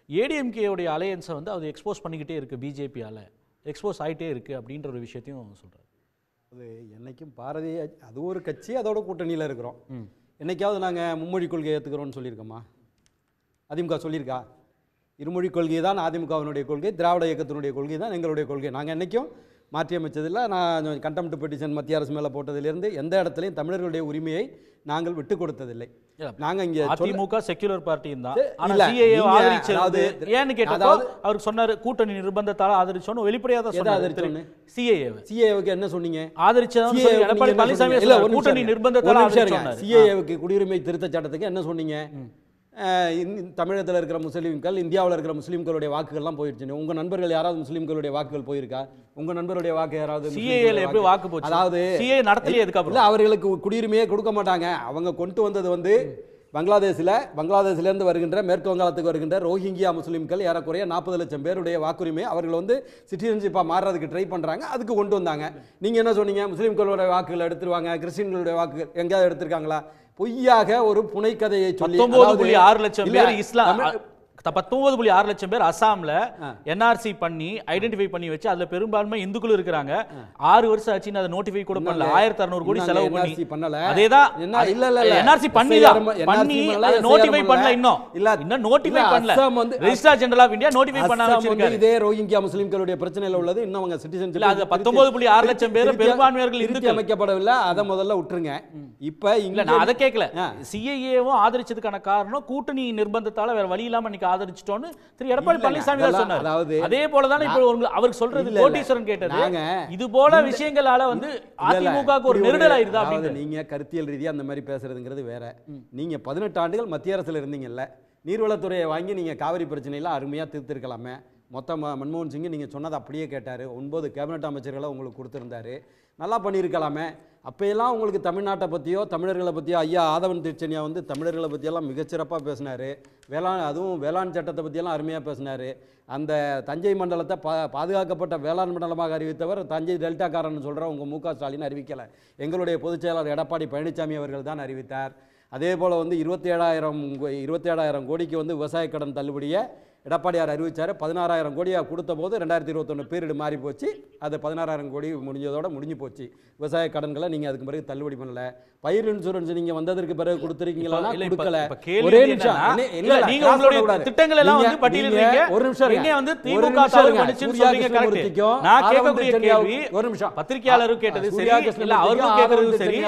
ஏடிஎம்கேவுடைய அலையன்ஸை வந்து அது எக்ஸ்போஸ் பண்ணிக்கிட்டே இருக்குது, பிஜேபியால் எக்ஸ்போஸ் ஆகிட்டே இருக்குது அப்படின்ற ஒரு விஷயத்தையும் சொல்கிறார். அது என்றைக்கும் பாரதிய அது ஒரு கட்சி, அதோட கூட்டணியில் இருக்கிறோம். என்னைக்காவது நாங்கள் மும்மொழி கொள்கையை ஏற்றுக்கிறோன்னு சொல்லியிருக்கோமா? அதிமுக சொல்லியிருக்கா? இருமொழி கொள்கை தான் அதிமுகவினுடைய கொள்கை, திராவிட இயக்கத்தினுடைய கொள்கை தான் எங்களுடைய கொள்கை. நாங்கள் என்றைக்கும் மாற்றி அமைச்சதில்லை. நான் கண்டெம்ட் பெட்டிஷன் மத்திய அரசு மேலே போட்டதிலிருந்து எந்த இடத்துலையும் தமிழர்களுடைய உரிமையை நாங்கள் விட்டு கொடுத்ததில்லை. நாங்கள் இங்கே அதிமுக செக்யுலர் பார்ட்டியும் தான். ஆனால் சிஏஏ ஆதரிச்சது ஏன்னு கேட்டா அவர் சொன்னார், கூட்டணி நிர்பந்தத்தால் ஆதரிச்சோன்னு வெளிப்படையாக தான் சொன்னார். சிஏஏவுக்கு என்ன சொன்னீங்க? ஆதரிச்சது எடப்பாடி பழனிசாமி கூட்டணி நிர்பந்தத்தால் ஆதரிச்சோம். சிஏஏவுக்கு குடியுரிமை திருத்த சட்டத்துக்கு என்ன சொன்னீங்க? தமிழகத்தில் இருக்கிற முஸ்லீம்கள், இந்தியாவில் இருக்கிற முஸ்லீம்களுடைய வாக்குகள்லாம் போயிடுச்சு. உங்கள் நண்பர்கள் யாராவது முஸ்லீம்களுடைய வாக்குகள் போயிருக்கா? உங்கள் நண்பருடைய வாக்கு யாராவது எப்படி வாக்கு போச்சு? அதாவது நடத்தலையே இல்லை, அவர்களுக்கு குடியுரிமையே கொடுக்க மாட்டாங்க. அவங்க கொண்டு வந்தது வந்து பங்களாதேஷ்லேருந்து வருகின்ற மேற்கு வங்காளத்துக்கு வருகின்ற ரோஹிங்கியா முஸ்லீம்கள் ஏறக்குறைய 40 லட்சம் பேருடைய வாக்குரிமை அவர்கள் வந்து சிட்டிசன்ஷிப்பாக மாறுறதுக்கு ட்ரை பண்ணுறாங்க. அதுக்கு கொண்டு வந்தாங்க. நீங்கள் என்ன சொன்னீங்க? முஸ்லீம்களுடைய வாக்குகள் எடுத்துருவாங்க, கிறிஸ்டின்களுடைய வாக்குகள் எங்கேயாவது எடுத்திருக்காங்களா? பொய்யாக ஒரு புனைக்கதையை சொல்லி 19.6 லட்சம் பேர் இஸ்லாம் 19.6 லட்சம் பேர் அசாம்ல என்ஆர்சி பண்ணி ஐடென்டிஃபை பண்ணி வச்சு அதுல பெரும்பான்மை இந்துக்கள் இருக்கிறாங்க. 6 வருஷம் ஆச்சு, அதை நோட்டிஃபை கூட பண்ணல. 1600 கோடி செலவு பண்ணி அதேதான் என்ஆர்சி பண்ணி நோட்டிஃபை பண்ணல. இன்னும் நோட்டிஃபை பண்ணல. Registrar general of India notify பண்ண வச்சிருக்காரு. இதே ரோஹிங்கியா முஸ்லிம்களுடைய பிரச்சனையில உள்ளது. இன்னும் அவங்க சிட்டிசன்ஷிப் அது 19.6 லட்சம் பேர் பெரும்பான்மையர்கள் இந்துக்கள் அமைக்கப்படவில்லை. அதை முதல்ல விட்டுருங்க. இப்ப இல்ல, நான் அதை கேட்கல. சிஏஏவும் ஆதரிச்சதுக்கான காரணம் கூட்டணி நிர்பந்தத்தால வேற வழி இல்லாம ஆதரிச்சிட்டோன்னு திரு எடப்பாடி பழனிசாமி தான் சொன்னார். அதே போல தான் இப்போ அவர் சொல்றது கோட்டீஸ்வரன் கேட்டது. இது போல விஷயங்களால வந்து அதிமுகவுக்கு ஒரு நெருடல் ஆயிருதா அப்படின்னு நீங்க கருத்தியல் ரீதியா அந்த மாதிரி பேசுறதுங்கிறது வேற. நீங்க 18 ஆண்டுகள் மத்திய அரசுல இருந்தீங்கல்ல, நீர்வளத்துறையை வாங்கி நீங்க காவிரி பிரச்சனையில அருமையா தீர்த்திருக்கலாமே. மொத்தமாக மன்மோகன் சிங் நீங்கள் சொன்னதை அப்படியே கேட்டார். 9 கேபினட் அமைச்சர்களை உங்களுக்கு கொடுத்துருந்தாரு, நல்லா பண்ணியிருக்கலாமே. அப்போயெல்லாம் உங்களுக்கு தமிழ்நாட்டை பற்றியோ தமிழர்களை பற்றியோ ஐயா ஆதவன் திருச்செனியா வந்து தமிழர்களை பற்றியெல்லாம் மிகச்சிறப்பாக பேசினார். அதுவும் வேளாண் சட்டத்தை பற்றியெல்லாம் அருமையாக பேசினார். அந்த தஞ்சை மண்டலத்தை பாதுகாக்கப்பட்ட வேளாண் மண்டலமாக அறிவித்தவர் தஞ்சை டெல்டாக்காரன்னு சொல்கிற உங்கள் மு.க. ஸ்டாலின் அறிவிக்கலை. எங்களுடைய பொதுச் செயலாளர் எடப்பாடி பழனிசாமி அவர்கள் தான் அறிவித்தார். அதே போல் வந்து 27,000 கோடிக்கு வந்து விவசாய கடன் தள்ளுபடியை எடப்பாடியார் அறிவித்தார். 16,000 கோடியாக கொடுத்த போது 2021 பீரியடு மாறி போச்சு. அது 16,000 கோடி முடிஞ்சதோட முடிஞ்சு போச்சு. விவசாய கடன்களை நீங்கள் அதுக்கு பிறகு தள்ளுபடி பண்ணல. பயிர் இன்சூரன்ஸ் நீங்கள் வந்ததற்கு பிறகு கொடுத்துருக்கீங்களா? கொடுக்கல. ஒரே நிமிஷம், திட்டங்கள் எல்லாம் வந்து பட்டியலிடுறீங்க. ஒரு நிமிஷம் வந்து திமுக நான் கேட்கக்கூடிய கேள்வி, ஒரு நிமிஷம் பத்திரிகையாளரும் கேட்டது சரி, இல்ல அவரும் கேட்கறது சரி,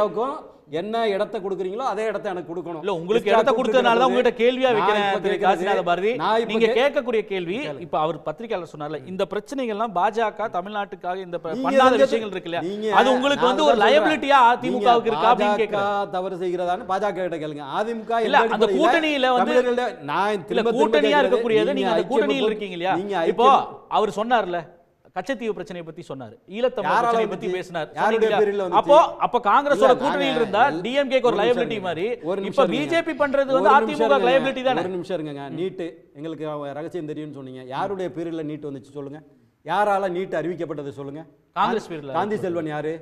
என்ன இடத்தை கொடுக்குறீங்களோ அதே இடத்தை எனக்கு கொடுக்கணும். இல்ல, உங்களுக்கு இடத்தை கொடுத்ததுனால தான் உங்ககிட்ட கேள்வியா வைக்கிறேன் காசிநாத பாரதி. நீங்க கேட்கக்கூடிய கேள்வி, இப்ப அவர் பத்திரிகையாளர் சொன்னார்ல, இந்த பிரச்சனைகள்லாம் பாஜக தமிழ்நாட்டுக்காக இந்த பண்ணாத விஷயங்கள் இருக்குல்ல, அது உங்களுக்கு வந்து ஒரு லயபிலிட்டியா அதிமுகவுக்கு இருக்கா அப்படின்னு கேட்கிறேன். தவறு செய்கிறதான்னு பாஜக கிட்ட கேளுங்க. அதிமுக இல்ல, அந்த கூட்டணியில வந்து கூட்டணியா இருக்கக்கூடியது நீங்க அந்த கூட்டணியில் இருக்கீங்க இல்லையா? இப்போ அவர் சொன்னார்ல கச்சத்தீவு பிரச்சனையை பத்தி சொன்னார், ஈழத்தமிழ் பிரச்சனையை பத்தி பேசினார். அப்போ காங்கிரஸோட கூட்டணியில் இருந்தா டிஎம்கேக்கு ஒரு லயபிலிட்டி மாதிரி, இப்ப பிஜேபி பண்றது வந்து அதிமுக லயபிலிட்டி தானே. ஒரு நிமிஷம் இருங்க. நீட் எங்களுக்கு ரகசியம் தெரியும்னு சொன்னீங்க. யாருடைய பேரில் நீட் வந்துச்சு சொல்லுங்க? யாரால நீட் அறிவிக்கப்பட்டது சொல்லுங்க? காங்கிரஸ் பேர்ல. காந்தி செல்வன் யாரு?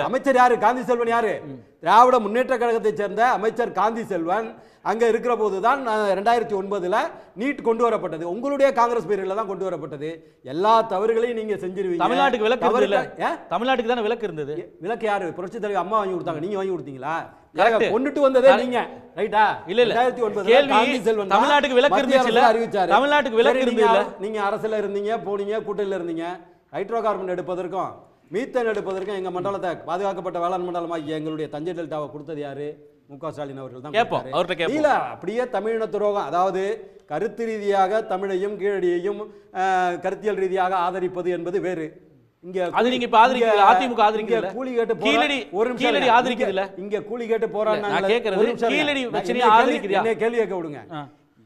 அமைச்சர் யாரு? காந்தி செல்வன் யாரு? திராவிட முன்னேற்ற கழகத்தை சேர்ந்த அமைச்சர் காந்தி செல்வன் அங்க இருக்கிற போதுதான் 2009 நீட் கொண்டு வரப்பட்டது. உங்களுடைய காங்கிரஸ் பேரில் தான் கொண்டு வரப்பட்டது. எல்லா தவறுகளையும் நீங்க செஞ்சிருவீங்க. தமிழ்நாட்டுக்கு விலக்கு இல்ல, தமிழ்நாட்டுக்கு தானே விலக்கு இருந்தது. விலக்கு யாரு? புரட்சி தலைவர் அம்மா வாங்கி கொடுத்தாங்க. நீங்க வாங்கி கொடுத்தீங்களா? கொண்டுட்டு வந்ததே நீங்க, ரைட்டா? இல்ல இல்ல, 2009 காந்தி செல்வன் தமிழ்நாட்டுக்கு விலக்கு இருந்துச்சுல, தமிழ்நாட்டுக்கு விலக்கு இருந்தது. நீங்க அரசுல இருந்தீங்க, போனீங்க, கூட்டணியில இருந்தீங்க. ஹைட்ரோ கார்பன் எடுப்பதற்கும் மீத்தேன் எடுப்பதற்கும் எங்க மண்டலத்தை பாதுகாக்கப்பட்ட வேளாண் மண்டலமாகி எங்களுடைய தஞ்சை டெல்டாவை கொடுத்தது யாரு? மு.க. ஸ்டாலின் அவர்கள் தான் கேட்போம், கொடுத்தாரு. அவர்கிட்ட கேட்போம். இல்ல அப்படியே தமிழின துரோகம், அதாவது கருத்து ரீதியாக தமிழையும் கீழடியையும் கருத்தியல் ரீதியாக ஆதரிப்பது என்பது வேறு. இங்க அது நீங்க இப்ப ஆதரிக்கிறீங்க, அதிமுக ஆதரிக்கிறீங்க. கூலி கேட்டு கீழடி கீழடி ஆதரிக்கிறீங்க. இங்க கூலி கேட்டு போறாங்க. நான் கேக்குறது கீழடி பிரச்சனையை ஆதரிக்கிறீங்க. என்ன கேள்வி கேட்க விடுங்க.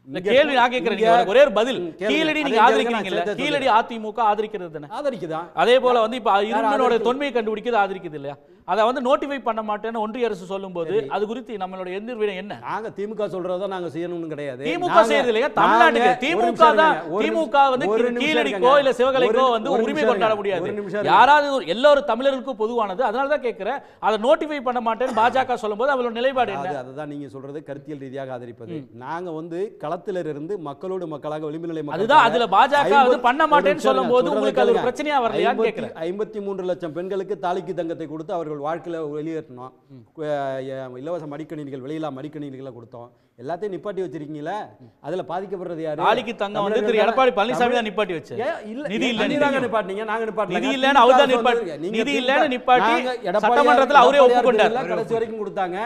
இந்த கேள்வி நான் கேக்குறேன், ஒரே ஒரு பதில். கீழடி நீங்க ஆதரிக்கிறீங்கல்ல, கீழடி அதிமுக ஆதரிக்கிறது தானே? ஆதரிக்குதா? அதே போல வந்து இப்ப இரும்பனோட தொன்மையை கண்டுபிடிக்கிறது ஆதரிக்குது இல்லையா? அதை வந்து நோட்டிஃபை பண்ண மாட்டேன்னு ஒன்றிய அரசு சொல்லும்போது அது குறித்து நம்மளோட எதிர்வினை என்ன? நாங்க திமுக சொல்றதை நாங்க செய்யணும்னு கிடையாது. திமுக செய்யறது இல்லையா? தமிழ்நாட்டுக்கு திமுக தான். திமுக வந்து கீழடிக்கோ இல்ல சிவகலைக்கோ வந்து உரிமை கொண்டாட முடியாது. யாராவது எல்லாரும் தமிழர்களுக்கும் பொதுவானது. அதனால தான் கேட்கிறேன், அதை நோட்டிஃபை பண்ண மாட்டேன்னு பாஜக சொல்லும்போது அவங்களோட நிலைப்பாடு என்ன? அதுதான் நீங்க சொல்றது கருத்தியல் ரீதியாக ஆதரிப்பது. நாங்க வந்து களத்தில இருந்து மக்களோடு மக்களாக விளிம்புநிலை மக்கள். அதுதான் அதுல பாஜக வந்து பண்ண மாட்டேன்னு சொல்லும்போது உங்களுக்கு அது ஒரு பிரச்சனையா வரலையான்னு கேட்கிறேன். 53 லட்சம் பெண்களுக்கு தாலிக்கு தங்கத்தை கொடுத்து அவர்கள் வாழ்க்கையில வெளியேற்றணும். இலவச மடிக்கணினிகள், வெளியில்லா மடிக்கணினிகளை கொடுத்தோம். எல்லாத்தையும் நிப்பாட்டி வச்சிருக்கீங்களா? அதுல பாதிக்கப்படுறது யாரு? தாலிக்கு தங்கம் வந்து திரு எடப்பாடி பழனிசாமி தான் நிப்பாட்டி வச்சாரு. நிதி இல்ல, நீங்க நிப்பாட்டினீங்க, நாங்க நிப்பாட்டல. நிதி இல்லன்னு அவர் தான் நிப்பாட்டி, நிதி இல்லன்னு நிப்பாட்டி சட்டமன்றத்துல அவரே ஒப்புக்கொண்டார். கடைசி வரைக்கும் கொடுத்தாங்க.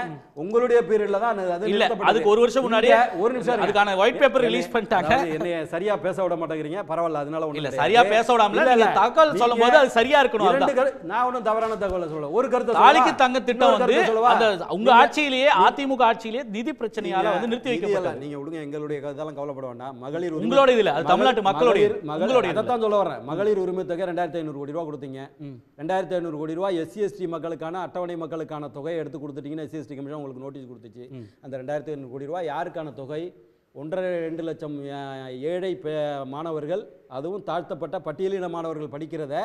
உங்களுடைய பீரியட்ல தான் அது இல்ல. அதுக்கு ஒரு வருஷம் முன்னாடி ஒரு நிமிஷம் அதுக்கான ஒயிட் பேப்பர் ரிலீஸ் பண்ணிட்டாங்க. என்னைய சரியா பேச விட மாட்டேங்கிறீங்க. பரவாயில்ல, அதனால ஒண்ணு இல்ல. சரியா பேச விடாமல நீங்க தகவல் சொல்லும்போது அது சரியா இருக்கணும். நான் ஒண்ணும் தவறான தகவல் சொல்ல. ஒரு கருத்து தாலிக்கு தங்க திட்டம் வந்து அந்த உங்க ஆட்சியிலேயே அதிமுக ஆட்சியிலேயே நிதி பிரச்சனையால வந்து நிறுத்தி வைக்கப்பட்டது. நீங்க விடுங்க, எங்களுடைய கருத்தாலும் கவலைப்பட வேண்டாம். மகளிர் உங்களோட இதுல அது தமிழ்நாட்டு மக்களோட அதான் சொல்ல வரேன். மகளிர் உரிமை தொகை 2500 கோடி ரூபாய் கொடுத்தீங்க. 2500 கோடி ரூபாய் எஸ்சி எஸ்டி மக்களுக்கான அட்டவணை மக்களுக்கான தொகையை எடுத்து கொடுத்துட்டீங்கன்னா எஸ்சி எஸ்டி கமிஷன் உங்களுக்கு நோட்டீஸ் கொடுத்துச்சு. அந்த 2500 கோடி ரூபாய் யாருக்கான தொகை? 1.5-2 லட்சம் ஏழை மாணவர்கள், அதுவும் தாழ்த்தப்பட்ட பட்டியலின மாணவர்கள் படிக்கிறத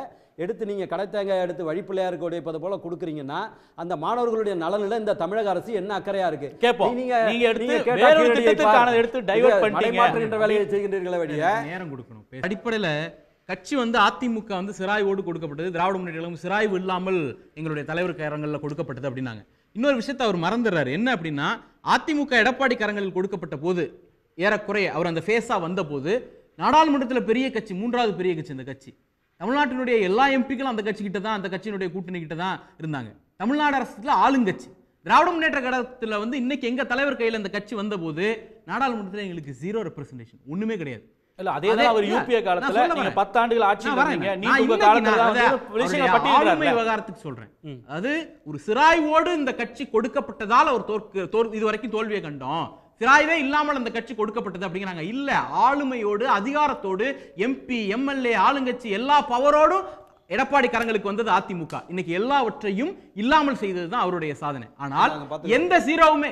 எடுத்து நீங்கள் கடைத்தேங்காய் எடுத்து வழிப்பிள்ளையாருக்கு உடைப்பது போல கொடுக்குறீங்கன்னா அந்த மாணவர்களுடைய நலனில் இந்த தமிழக அரசு என்ன அக்கறையா இருக்கு? கேட்போம். நீங்க எடுத்து டைவர்ட் பண்ணிட்டீங்க. வேலையை செய்கின்றீர்களே வழிய நேரம் கொடுக்கணும். அடிப்படையில் கட்சி வந்து அதிமுக வந்து சிராய்வோடு கொடுக்கப்பட்டது, திராவிட முன்னேற்ற கழகம் சிராய்வு இல்லாமல் எங்களுடைய தலைவர் கரங்களில் கொடுக்கப்பட்டது அப்படின்னாங்க. இன்னொரு விஷயத்தை அவர் மறந்துடுறாரு. என்ன அப்படின்னா, அதிமுக எடப்பாடி கரங்களில் கொடுக்கப்பட்ட போது ஏறக்குறைய அவர் அந்த ஃபேஸா வந்த போது நாடாளுமன்றத்தில் பெரிய கட்சி, 3வது பெரிய கட்சி அந்த கட்சி. தமிழ்நாட்டினுடைய எல்லா எம்பிக்களும் அந்த கட்சி கிட்ட தான், அந்த கட்சியினுடைய கூட்டணி கிட்ட தான் இருந்தாங்க. தமிழ்நாடு அரசுல ஆளுங்கட்சி. திராவிட முன்னேற்ற கழகத்தில் வந்து இன்னைக்கு எங்க தலைவர் கையில் அந்த கட்சி வந்த போது நாடாளுமன்றத்தில் எங்களுக்கு 0 ரெப்ரசன்டேஷன், ஒண்ணுமே கிடையாது. இல்ல அதே அவர் யூபிஏ காலத்துல நீங்க 10 ஆண்டுகள் ஆட்சி பண்ணீங்க. நீங்க காலத்துல விஷயங்களை பட்டியலிடுறாங்க. விவகாரத்துக்கு சொல்றேன். அது ஒரு சிராய்வோடு இந்த கட்சி கொடுக்கப்பட்டதால் அவர் இதுவரைக்கும் தோல்வியை கண்டோம். சிராய்வே இல்லாமல் அந்த கட்சி கொடுக்கப்பட்டது அப்படிங்கிறாங்க. இல்ல, ஆளுமையோடு அதிகாரத்தோடு எம்பி எம்எல்ஏ ஆளுங்கட்சி எல்லா பவரோடும் எடப்பாடி கரங்களுக்கு வந்தது அதிமுக. இன்னைக்கு எல்லாவற்றையும் இல்லாமல் செய்ததுதான் அவருடைய சாதனை. ஆனால் எந்த ஜீரோவுமே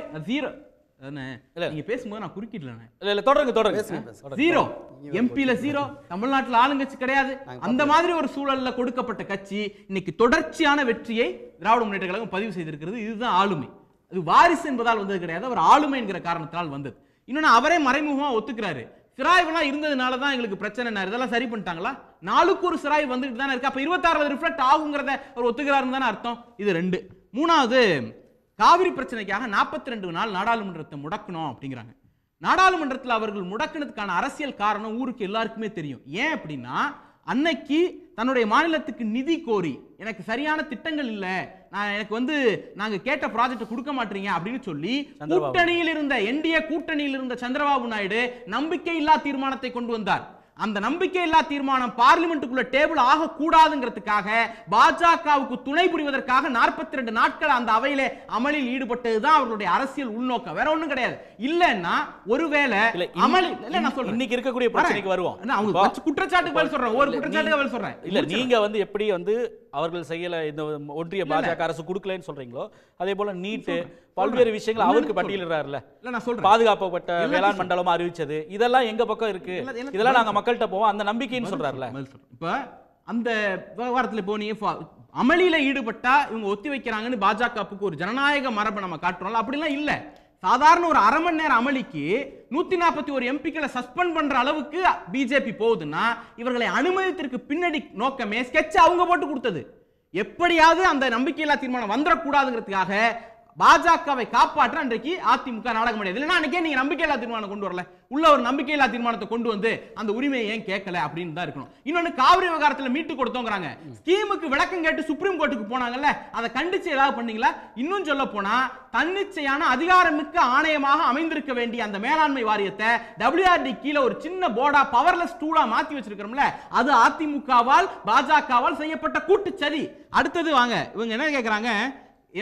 நீங்க பேசும்போது நான் குறுக்கிடல. தொடருங்க. 0 எம்பில 0, தமிழ்நாட்டில் ஆளுங்கட்சி கிடையாது. அந்த மாதிரி ஒரு சூழல்ல கொடுக்கப்பட்ட கட்சி இன்னைக்கு தொடர்ச்சியான வெற்றியை திராவிட முன்னேற்ற கழகம் பதிவு செய்திருக்கிறது. இதுதான் ஆளுமை. அது வாரிசு என்பதால் வந்தது கிடையாது, அவர் ஆளுமை என்கிற காரணத்தால் வந்தது. இன்னொன்னு அவரே மறைமுகமா ஒத்துக்கிறாரு. சிராய்வெல்லாம் இருந்ததுனால தான் எங்களுக்கு பிரச்சனை. இதெல்லாம் சரி பண்ணிட்டாங்களா? நாளுக்கு ஒரு சிராய் வந்துட்டு தானே இருக்கு. அப்ப 26 ரிஃப்ளெக்ட் ஆகுங்கிறத அவர் ஒத்துக்கிறாருன்னு தானே அர்த்தம். இது 2. 3வது, காவிரி பிரச்சனைக்காக 42 நாள் நாடாளுமன்றத்தை முடக்கணும் அப்படிங்கிறாங்க. நாடாளுமன்றத்தில் அவர்கள் முடக்கினதுக்கான அரசியல் காரணம் ஊருக்கு எல்லாருக்குமே தெரியும். ஏன் அப்படின்னா, அன்னைக்கு தன்னுடைய மாநிலத்துக்கு நிதி கோரி எனக்கு சரியான திட்டங்கள் இல்ல, எனக்கு வந்து நாங்க கேட்ட ப்ராஜெக்ட் கொடுக்க மாட்டீங்க அப்படின்னு சொல்லி கூட்டணியில் இருந்த என்டிஏ கூட்டணியில் இருந்த சந்திரபாபு நாயுடு நம்பிக்கை இல்லா தீர்மானத்தை கொண்டு வந்தார். அந்த நம்பிக்கை இல்லா தீர்மானம் பார்லிமெண்ட்டுக்குள்ள டேபிள் ஆக கூடாதுங்கிறதுக்காக பாஜகவுக்கு துணை புரிவதற்காக 42 நாட்கள் அந்த அவையிலே அமளியில் ஈடுபட்டதுதான் அவர்களுடைய அரசியல் உள்நோக்கம், வேற ஒண்ணும் கிடையாது. இல்லன்னா ஒருவேளை அமளி இல்ல, நான் சொல்றேன் இன்னைக்கு இருக்கக்கூடிய பிரச்சனைக்கு வருவோம். அவங்க குற்றச்சாட்டுக்கு பதில் சொல்றேன், ஒரு குற்றச்சாட்டுக்கு பதில் சொல்றேன். இல்ல நீங்க வந்து எப்படி வந்து அவர்கள் செய்யல, இந்த ஒன்றிய பாஜக அரசு கொடுக்கலன்னு சொல்றீங்களோ அதே போல நீட் பல்வேறு விஷயங்கள் அவருக்கு பட்டியலிடுறாருல. பாதுகாக்கப்பட்ட வேளாண் மண்டலம் அறிவிச்சது இதெல்லாம் எங்க பக்கம் இருக்கு, இதெல்லாம் நாங்க மக்கள்கிட்ட போவோம் அந்த நம்பிக்கைன்னு சொல்றாருல. இப்ப அந்த விவகாரத்துல போனீங்க, அமளியில ஈடுபட்டா இவங்க ஒத்தி வைக்கிறாங்கன்னு பாஜகவுக்கு ஒரு ஜனநாயக மரபை நம்ம காட்டுறோம். அப்படிலாம் இல்ல. சாதாரண ஒரு அரை மணி நேரம் அமளிக்கு 141 எம்பிக்களை சஸ்பெண்ட் பண்ற அளவுக்கு பிஜேபி போகுதுன்னா இவர்களை அனுமதித்திற்கு பின்னாடி நோக்கமே ஸ்கெட்ச் அவங்க போட்டு கொடுத்தது. எப்படியாவது அந்த நம்பிக்கையில்லா தீர்மானம் வந்துடக்கூடாதுங்கிறதுக்காக பாஜகவை காப்பாற்ற அன்றைக்கு அதிமுக நாடகம் முடியாது. இல்லைன்னா அன்னைக்கே நீங்க நம்பிக்கையில்லா தீர்மானம் கொண்டு வரல, உள்ள ஒரு நம்பிக்கையில்லா தீர்மானத்தை கொண்டு வந்து அந்த உரிமையை ஏன் கேட்கல அப்படின்னு தான் இருக்கணும். இன்னொன்னு காவிரி விவகாரத்தில் மீட்டு கொடுத்தோங்கிறாங்க. ஸ்கீமுக்கு விளக்கம் கேட்டு சுப்ரீம் கோர்ட்டுக்கு போனாங்கல்ல, அதை கண்டிச்சு ஏதாவது பண்ணீங்களா? இன்னும் சொல்ல போனா தன்னிச்சையான அதிகாரமிக்க ஆணையமாக அமைந்திருக்க வேண்டிய அந்த மேலாண்மை வாரியத்தை WRD கீழே ஒரு சின்ன போர்டா பவர்லெஸ் டூலா மாத்தி வச்சிருக்கிறோம்ல, அது அதிமுகவால் பாஜகவால் செய்யப்பட்ட கூட்டுச்சதி. அடுத்தது வாங்க, இவங்க என்ன கேட்கறாங்க,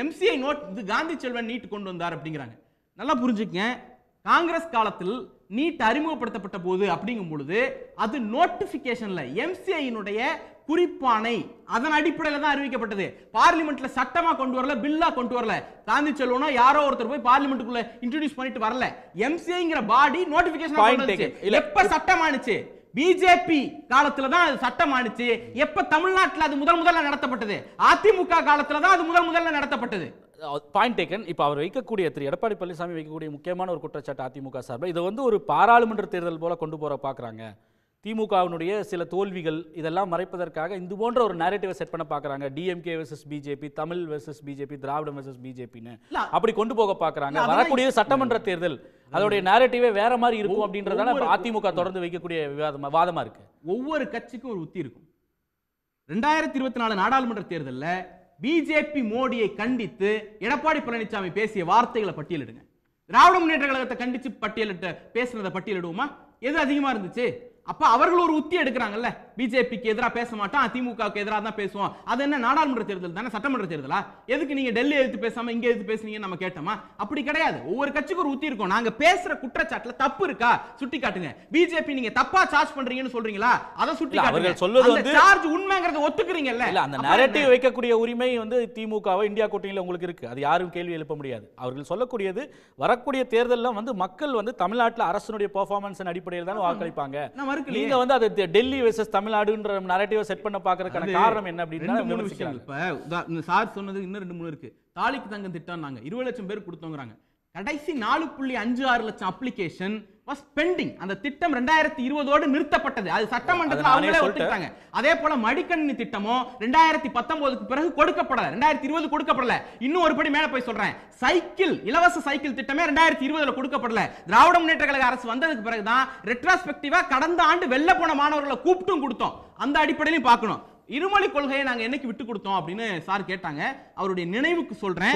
MCI நோட் இது காந்தி செல்வன் நீட் கொண்டு வந்தார் அப்படிங்கிறாங்க. நல்லா புரிஞ்சுக்கங்க, காங்கிரஸ் காலத்தில் நீட் அறிமுகப்படுத்தப்பட்ட போது அப்படிங்கும் பொழுது அது நோட்டிபிகேஷன்ல MCI குறிப்பானை அதன் அடிப்படையில் தான் அறிவிக்கப்பட்டது. பார்லிமெண்ட்ல சட்டமா கொண்டு வரல, பில்லா கொண்டு வரல. காந்தி செல்வனோ யாரோ ஒருத்தர் போய் பார்லிமெண்ட்டுக்குள்ள இன்ட்ரோடியூஸ் பண்ணிட்டு வரல. MCIங்கிற பாடி நோட்டிபிகேஷன் எப்ப சட்டமானுச்சு? பிஜேபி காலத்துல தான் அது சட்டமானுச்சு. எப்ப தமிழ்நாட்டில் அது முதல்ல நடத்தப்பட்டது? அதிமுக காலத்துல தான் அது முதல்ல நடத்தப்பட்டது. Point taken. இப்போ அவர் வைக்கக்கூடிய திரு எடப்பாடி பழனிசாமி வைக்கக்கூடிய முக்கியமான ஒரு குற்றச்சாட்டு அதிமுக சார்பில் இதை வந்து ஒரு பாராளுமன்ற தேர்தல் போல கொண்டு போற பார்க்குறாங்க. திமுகவினுடைய சில தோல்விகள் இதெல்லாம் மறைப்பதற்காக இது போன்ற ஒரு நேரேட்டிவை செட் பண்ண பார்க்குறாங்க. DMK versus BJP, Tamil versus BJP, திராவிடம் வெர்சஸ் பிஜேபின்னு அப்படி கொண்டு போக பார்க்குறாங்க. வரக்கூடிய சட்டமன்ற தேர்தல் அதோடைய நேரேட்டிவே வேற மாதிரி இருக்கும் அப்படின்றதால அதிமுக தொடர்ந்து வைக்கக்கூடிய வாதமா இருக்கு. ஒவ்வொரு கட்சிக்கும் ஒரு உத்தி இருக்கும். 2024 நாடாளுமன்ற தேர்தலில் பிஜேபி மோடியை கண்டித்து எடப்பாடி பழனிசாமி பேசிய வார்த்தைகளை பட்டியலிடுங்க. திராவிட முன்னேற்ற கழகத்தை கண்டிச்சு பட்டியலிட்டு பேசுறத பட்டியலிடுவோமா? எது அதிகமா இருந்துச்சு? அப்ப அவர்கள் ஒரு உத்தி எடுக்கிறாங்கல்ல, பிஜேபிக்கு எதிராக பேச மாட்டோம், அதிமுகவுக்கு எதிராக தான் பேசுவோம். அது என்ன நாடாளுமன்ற தேர்தல் தானே, சட்டமன்ற தேர்தலா? எதுக்கு நீங்க டெல்லி எதிர்த்து பேசாம இங்க எதிர்த்து பேசுனீங்கன்னு நம்ம கேட்டோமா? அப்படி கிடையாது. ஒவ்வொரு கட்சிக்கு ஒரு உத்தி இருக்கும். நாங்க பேசுற குற்றச்சாட்டுல தப்பு இருக்கா சுட்டி காட்டுங்க. பிஜேபி நீங்க தப்பா சார்ஜ் பண்றீங்கன்னு சொல்றீங்களா, அதை சுட்டி காட்டுங்க. சொல்றது வந்து சார்ஜ் உண்மைங்கறத ஒத்துக்கிறீங்கல்ல. இல்ல, அந்த நரேட்டிவ் வைக்கக்கூடிய உரிமை வந்து திமுகவை இந்தியா கூட்டணியில உங்களுக்கு இருக்கு. அது யாரும் கேள்வி எழுப்ப முடியாது. அவர்கள் சொல்லக்கூடியது வரக்கூடிய தேர்தலில் வந்து மக்கள் வந்து தமிழ்நாட்டில் அரசுடைய பெர்ஃபார்மன்ஸ் அடிப்படையில் தான் வாக்களிப்பாங்க. நீங்க வந்து அது டெல்லி வெர்சஸ் தமிழ்நாடுன்ற நரேட்டிவ் செட் பண்ண பார்க்கறதுக்கான காரணம் என்ன அப்படின்னா இப்ப சார் சொன்னது இன்னும் 2-3 இருக்கு. தாலிக்கு தங்கம் திட்டம் நாங்க 20 லட்சம் பேர் கொடுத்தோங்கறாங்க. கடைசி 4.56 லட்சம் அப்ளிகேஷன் வாஸ் பெண்டிங். அந்த திட்டம் 2020 நிறுத்தப்பட்டது. அது சட்டமன்றத்தில் அவங்களே ஒத்துக்கிட்டாங்க. அதே போல மடிக்கணினி திட்டமும் 2019க்கு பிறகு கொடுக்கப்படல, 2020 கொடுக்கப்படல. இன்னும் ஒரு படி மேல போய் சொல்றேன், சைக்கிள் இலவச சைக்கிள் திட்டமே 2020 கொடுக்கப்படல. திராவிட முன்னேற்ற கழக அரசு வந்ததுக்கு பிறகுதான் ரெட்ரோஸ்பெக்டிவா கடந்த ஆண்டு வெல்ல போன மாணவர்களை கூப்பிட்டும் கொடுத்தோம். அந்த அடிப்படையிலும் பார்க்கணும். இருமொழி கொள்கையை நாங்க என்னைக்கு விட்டு கொடுத்தோம் அப்படின்னு சார் கேட்டாங்க. அவருடைய நினைவுக்கு சொல்றேன்,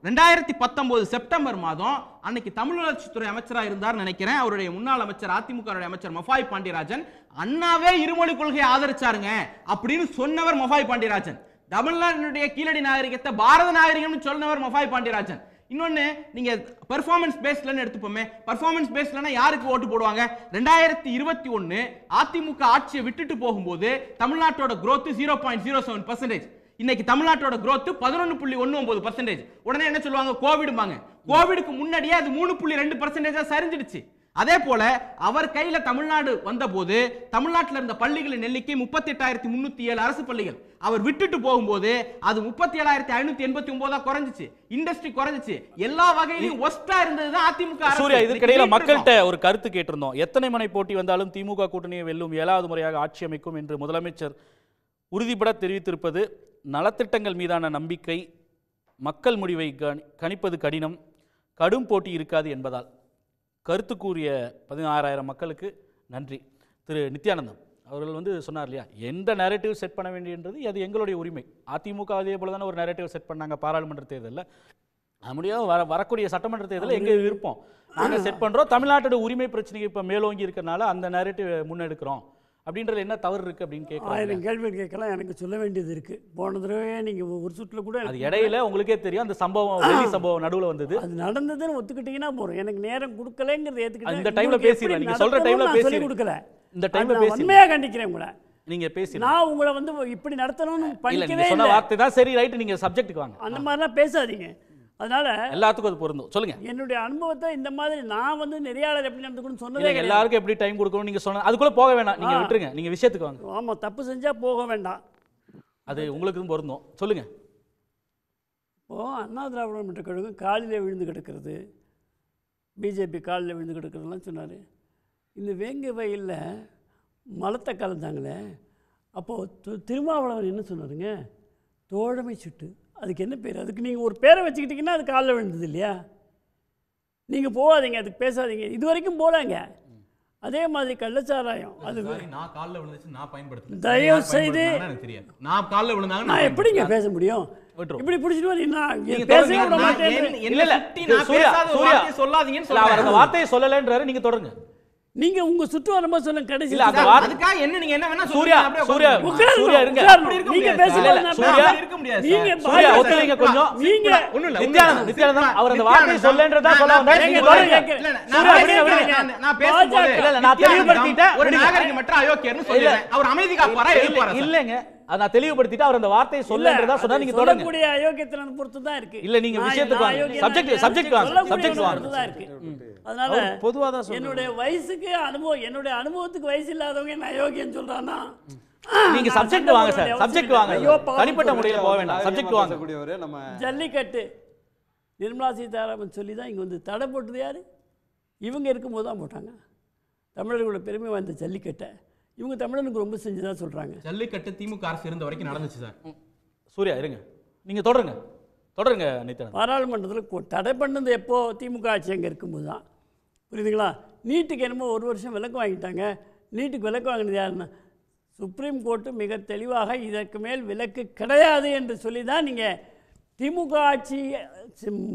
2019 செப்டம்பர் மாதம் அன்னைக்கு தமிழ் வளர்ச்சித்துறை அமைச்சராக இருந்தார் நினைக்கிறேன். அவருடைய முன்னாள் அமைச்சர் அதிமுக அமைச்சர் மஃபாய் பாண்டியராஜன் அண்ணாவே இருமொழி கொள்கையை ஆதரிச்சாருங்க அப்படின்னு சொன்னவர் மஃபாய் பாண்டியராஜன். தமிழ்நாட்டினுடைய கீழடி நாகரிகத்தை பாரத நாகரிகம்னு சொன்னவர் மஃபாய் பாண்டியராஜன். இன்னொன்னு, நீங்க பெர்ஃபார்மன்ஸ் பேஸ்ட்லன்னு எடுத்துப்போமே, பெர்ஃபார்மன்ஸ் பேஸ்ட்லனா யாருக்கு ஓட்டு போடுவாங்க? 2021 அதிமுக ஆட்சியை விட்டுட்டு போகும்போது தமிழ்நாட்டோட growth 0.07%. இன்னைக்கு தமிழ்நாட்டோட growth 11.19%. உடனே என்ன சொல்லுவாங்க? கோவிடும்பாங்க. கோவிடுக்கு முன்னாடியே அது 3.2% சரிஞ்சிடுச்சு. அதே போல அவர் கையில தமிழ்நாடு வந்தபோது தமிழ்நாட்டில் இருந்த பள்ளிகளின் எண்ணிக்கை 38,307 அரசு பள்ளிகள். அவர் விட்டுட்டு போகும்போது அது 37,589 குறைஞ்சிச்சு. இண்டஸ்ட்ரி குறைஞ்சிச்சு. எல்லா வகையிலும் ஒஸ்டா இருந்ததுதான் அதிமுக அரசு. சூர்யா, இதுக்கிடையில மக்கள்கிட்ட ஒரு கருத்து கேட்டிருந்தோம். எத்தனை முனை போட்டி வந்தாலும் திமுக கூட்டணியை வெல்லும் 7வது முறையாக ஆட்சி அமைக்கும் என்று முதலமைச்சர் உறுதிபட தெரிவித்திருப்பது நலத்திட்டங்கள் மீதான நம்பிக்கை, மக்கள் முடிவை கணிப்பது கடினம், கடும் போட்டி இருக்காது என்பதால் கருத்து கூறிய 16,000 மக்களுக்கு நன்றி. திரு நித்யானந்தம் அவர்கள் வந்து சொன்னார் இல்லையா, எந்த நேரேட்டிவ் செட் பண்ண வேண்டியது அது எங்களுடைய உரிமை. அதிமுக அதே போல தானே ஒரு நேரேட்டிவ் செட் பண்ணாங்க பாராளுமன்ற தேர்தலில். முடியாது, வரக்கூடிய சட்டமன்ற தேர்தலில் எங்கள் விருப்பம் நாங்கள் செட் பண்ணுறோம். தமிழ்நாட்டோட உரிமை பிரச்சனைக்கு இப்போ மேலோங்கி இருக்கிறனால அந்த நேரேட்டிவ் முன்னெடுக்கிறோம். அப்படின்றது என்ன தவறு இருக்குது அப்படின்னு கேட்கலாம். 1000 கேள்வி கேட்கலாம், எனக்கு சொல்ல வேண்டியது இருக்குது. போன தடவை நீங்கள் ஒரு சுற்றில் கூட அது இடையில உங்களுக்கே தெரியும் அந்த சம்பவம், வெளி சம்பவம் நடுவில் வந்தது. அது நடந்ததுன்னு ஒத்துக்கிட்டீங்கன்னா போகிறோம். எனக்கு நேரம் கொடுக்கலங்கிறது ஏற்றுக்கிட்டு இந்த டைமில் பேசிடுவேன். நீங்கள் சொல்கிற டைமில் பேசி கொடுக்கல. இந்த டைமில் பேசி உண்மையாக கண்டிக்கிறேன் உங்களை. நீங்கள் பேசி நான் உங்களை வந்து இப்படி நடத்தணும்னு பண்ணிக்கவே சொன்ன வார்த்தை தான் சரி, ரைட்டு. நீங்கள் சப்ஜெக்ட்டுக்கு வாங்க. அந்த மாதிரிலாம் பேசாதீங்க. அதனால எல்லாத்துக்கும் அது பொருந்தும். சொல்லுங்க. என்னுடைய அனுபவத்தை இந்த மாதிரி நான் வந்து நெறியாளர் எப்படி நடந்துக்கணும்னு சொன்னதே கிடையாது. எல்லாருக்கும் எப்படி டைம் கொடுக்கணும் நீங்க சொன்ன அதுக்குள்ள போக வேண்டாம். நீங்க விட்டுருங்க, நீங்க விஷயத்துக்கு வாங்க. ஆமா, தப்பு செஞ்சா போக வேண்டாம். அது உங்களுக்கும் பொருந்தும். சொல்லுங்க. இப்போ அண்ணா திராவிட முன்னேற்ற கழகம் காலில் விழுந்து கிடக்கிறது, பிஜேபி காலில் விழுந்து கிடக்கிறதுலாம் சொன்னார். இந்த வேங்கை வயலில் மலத்தை கலந்தாங்களே, அப்போது திருமாவளவன் என்ன சொன்னாருங்க? தோழமை சுட்டு அதுக்கு என்ன பேர்? அதுக்கு நீங்கள் ஒரு பேரை வச்சுக்கிட்டிங்கன்னா அது காலில் விழுந்தது இல்லையா? நீங்கள் போகாதீங்க, அதுக்கு பேசாதீங்க. இது வரைக்கும் போகிறாங்க. அதே மாதிரி கள்ளச்சாராயம் அது நான் காலில் விழுந்துச்சு, நான் பயன்படுத்துறேன். தயவு செய்து எனக்கு தெரியாது. நான் காலில் விழுந்தாங்க நான் எப்படிங்க பேச முடியும்? இப்படி பிடிச்சிட்டு வந்து நான் பேசவே விட மாட்டேன். சொல்லாதீங்கன்னு இல்ல, அவர் அந்த வார்த்தையை சொல்லலைன்றாரு. நீங்க தொடருங்க. நீங்க உங்க சுற்று வரும்போது சொல்லுங்க. கடைசி இல்ல, அந்த அதுக்காக என்ன நீங்க என்ன வேணா சூர்யா சூர்யா சூர்யா இருங்க. நீங்க பேசல சூர்யா இருக்க முடியாது. நீங்க சூர்யா ஒத்துழைங்க கொஞ்சம். நீங்க ஒண்ணும் இல்ல. நித்யானந்தம் அவர் அந்த வார்த்தையை சொல்லன்றதா சொல்ல வந்தாரு. நீங்க தொடருங்க. சூர்யா விடுங்க. நான் பேசும்போது இல்ல நான் தெளிவுபடுத்திட்டேன். ஒரு நாகரிகமற்ற அயோக்கியர்னு சொல்றேன். அவர் அமைதி காப்பாரா எழுப்பாரா? இல்லங்க, அத நான் தெளிவுபடுத்திட்டு அவர் அந்த வார்த்தையை சொல்லன்றதா சொன்னா நீங்க தொடருங்க. சொல்லக்கூடிய அயோக்கியத்தின் பொறுத்து தான் இருக்கு. இல்ல நீங்க விஷயத்துக்கு வாங்க. சப்ஜெக்ட் வாங்க. அதனால பொதுவா தான் என்னுடைய வயசுக்கு அனுபவம், என்னுடைய அனுபவத்துக்கு வயசு இல்லாதவங்க என்ன அயோக்கியன்னு சொல்றானா? நீங்க சப்ஜெக்ட் வாங்க சார். சப்ஜெக்ட் வாங்க. தனிப்பட்ட முறையில போக வேண்டாம். சப்ஜெக்ட் வாங்க. நம்ம ஜல்லிக்கட்டு நிர்மலா சீதாராமன் சொல்லி தான் இங்க வந்து தடை போட்டது யாரு? இவங்க இருக்கும்போது தான் போட்டாங்க. தமிழர்களோட பெருமை வாய்ந்த ஜல்லிக்கட்டை இவங்க தமிழனுக்கு ரொம்ப செஞ்சுதான் சொல்றாங்க. ஜல்லிக்கட்டு திமுக அரசு இருந்த வரைக்கும் நடந்துச்சு சார். சூர்யா இருங்க, நீங்க தொடருங்க. தொடருங்க நித்யானந்தம். பாராளுமன்றத்தில் தடை பண்ணது எப்போ? திமுக ஆட்சி அங்கே இருக்கும்போது தான். புரியுதுங்களா? நீட்டுக்கு என்னமோ 1 வருஷம் விலக்கு வாங்கிட்டாங்க. நீட்டுக்கு விலக்கு வாங்கினது யாருன்னா சுப்ரீம் கோர்ட்டு மிக தெளிவாக இதற்கு மேல் விலக்கு கிடையாது என்று சொல்லி தான் நீங்கள் திமுக ஆட்சி